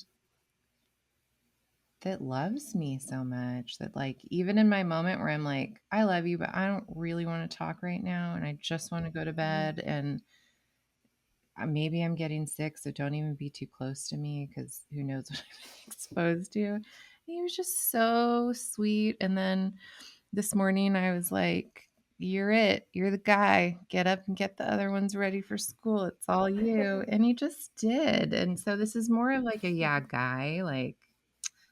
that loves me so much that, like, even in my moment where I'm like, I love you, but I don't really want to talk right now. And I just want to go to bed. And maybe I'm getting sick. So don't even be too close to me because who knows what I'm exposed to. And he was just so sweet. And then this morning I was like, you're it. You're the guy. Get up and get the other ones ready for school. It's all you. And he just did. And so this is more of like a yeah guy. Like,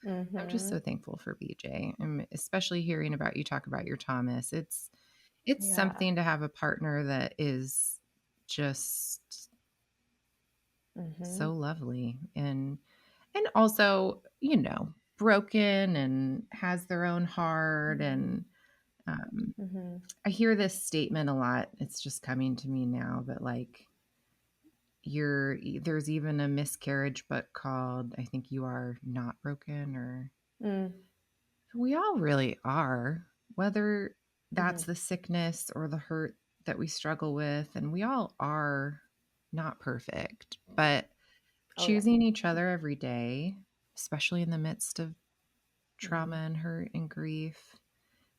I'm just so thankful for BJ. And especially hearing about you talk about your Thomas. It's Yeah. something to have a partner that is just so lovely and also, you know, broken and has their own heart. And I hear this statement a lot. It's just coming to me now, but like, there's even a miscarriage book called, I think, You Are Not Broken, or we all really are, whether that's the sickness or the hurt that we struggle with. And we all are not perfect, but Oh yeah. choosing each other every day, especially in the midst of trauma and hurt and grief.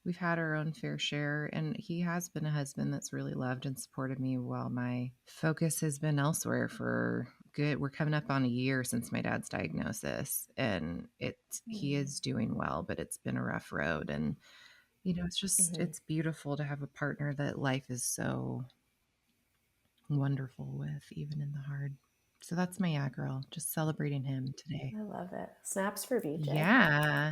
We've had our own fair share, and he has been a husband that's really loved and supported me while my focus has been elsewhere for good. We're coming up on a year since my dad's diagnosis, and he is doing well, but it's been a rough road. And, you know, it's just, it's beautiful to have a partner that life is so wonderful with, even in the hard. So that's my yeah girl, just celebrating him today. I love it. Snaps for BJ. Yeah.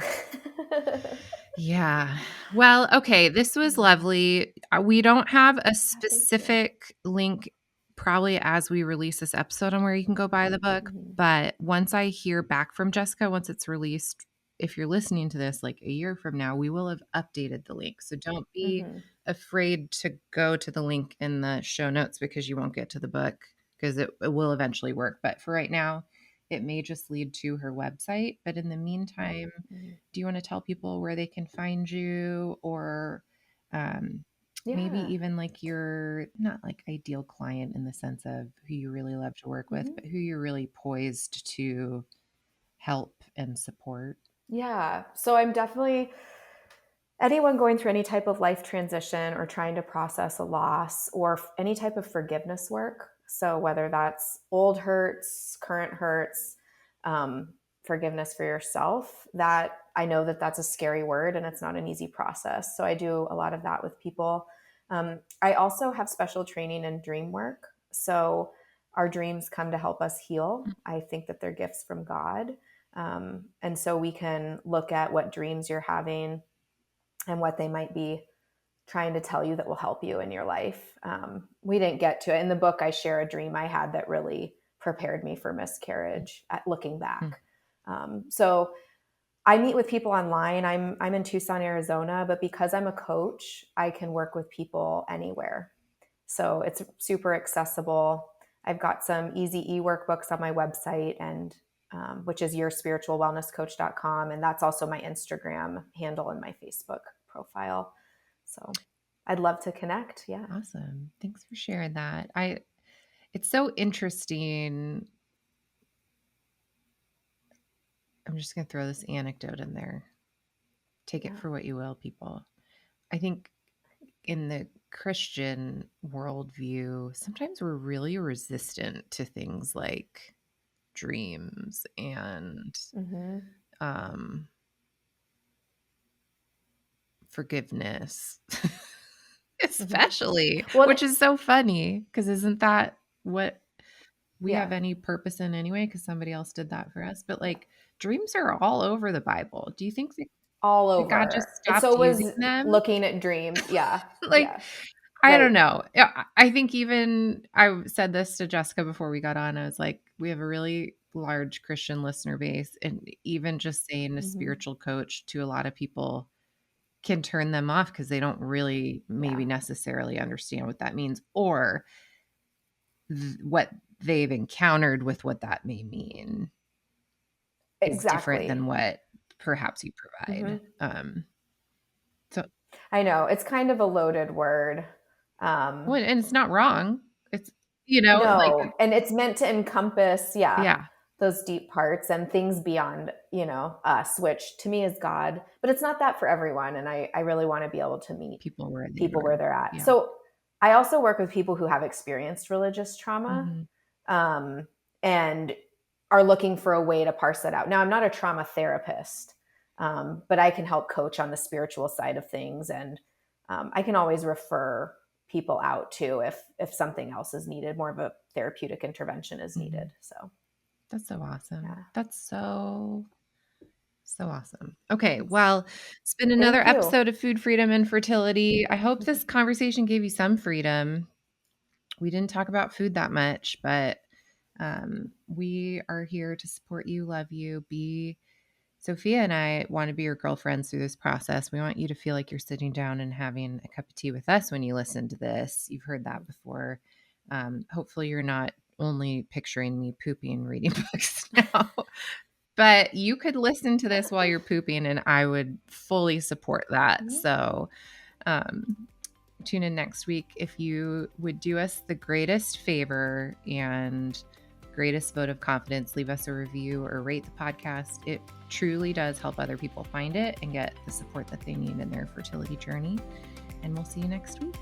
Yeah. Well, okay. This was lovely. We don't have a specific link probably as we release this episode on where you can go buy the book. But once I hear back from Jessica, once it's released, if you're listening to this like a year from now, we will have updated the link. So don't be afraid to go to the link in the show notes because you won't get to the book, because it will eventually work. But for right now, it may just lead to her website. But in the meantime, do you want to tell people where they can find you, or maybe even like your, not like ideal client in the sense of who you really love to work with, but who you're really poised to help and support? Yeah. So I'm definitely anyone going through any type of life transition or trying to process a loss or any type of forgiveness work. So whether that's old hurts, current hurts, forgiveness for yourself, that I know that that's a scary word and it's not an easy process. So I do a lot of that with people. I also have special training in dream work. So our dreams come to help us heal. I think that they're gifts from God. And so we can look at what dreams you're having and what they might be trying to tell you that will help you in your life. We didn't get to it. In the book, I share a dream I had that really prepared me for miscarriage at looking back. So I meet with people online. I'm in Tucson, Arizona, but because I'm a coach, I can work with people anywhere. So it's super accessible. I've got some easy e-workbooks on my website, and which is yourspiritualwellnesscoach.com. And that's also my Instagram handle and my Facebook profile. So I'd love to connect. Yeah. Awesome. Thanks for sharing that. It's so interesting. I'm just going to throw this anecdote in there. Take it for what you will, people. I think in the Christian worldview, sometimes we're really resistant to things like dreams and forgiveness, especially, which is so funny because isn't that what we have any purpose in anyway? Because somebody else did that for us. But like dreams are all over the Bible. Do you think that all over? God just And stopped so using was them? looking at dreams. Yeah. Like, yeah. I don't know. I think even I said this to Jessica before we got on. I was like, we have a really large Christian listener base, and even just saying a spiritual coach to a lot of people can turn them off because they don't really maybe necessarily understand what that means, or what they've encountered with what that may mean is different than what perhaps you provide. So I know it's kind of a loaded word. well, and it's not wrong. It's, you know, no, like, and it's meant to encompass, yeah, those deep parts and things beyond, us, which to me is God, but it's not that for everyone. And I really want to be able to meet people where they're at. Yeah. So I also work with people who have experienced religious trauma, and are looking for a way to parse that out. Now, I'm not a trauma therapist, but I can help coach on the spiritual side of things. And I can always refer people out too if something else is needed, more of a therapeutic intervention is needed. So that's so awesome. That's so awesome. Okay, well, it's been another episode of Food Freedom and Fertility. I hope this conversation gave you some freedom. We didn't talk about food that much, but we are here to support you, love you. Sophia and I want to be your girlfriends through this process. We want you to feel like you're sitting down and having a cup of tea with us when you listen to this. You've heard that before. Hopefully you're not only picturing me pooping, reading books now, but you could listen to this while you're pooping and I would fully support that. So tune in next week. If you would do us the greatest favor and greatest vote of confidence, leave us a review or rate the podcast. It truly does help other people find it and get the support that they need in their fertility journey. And we'll see you next week.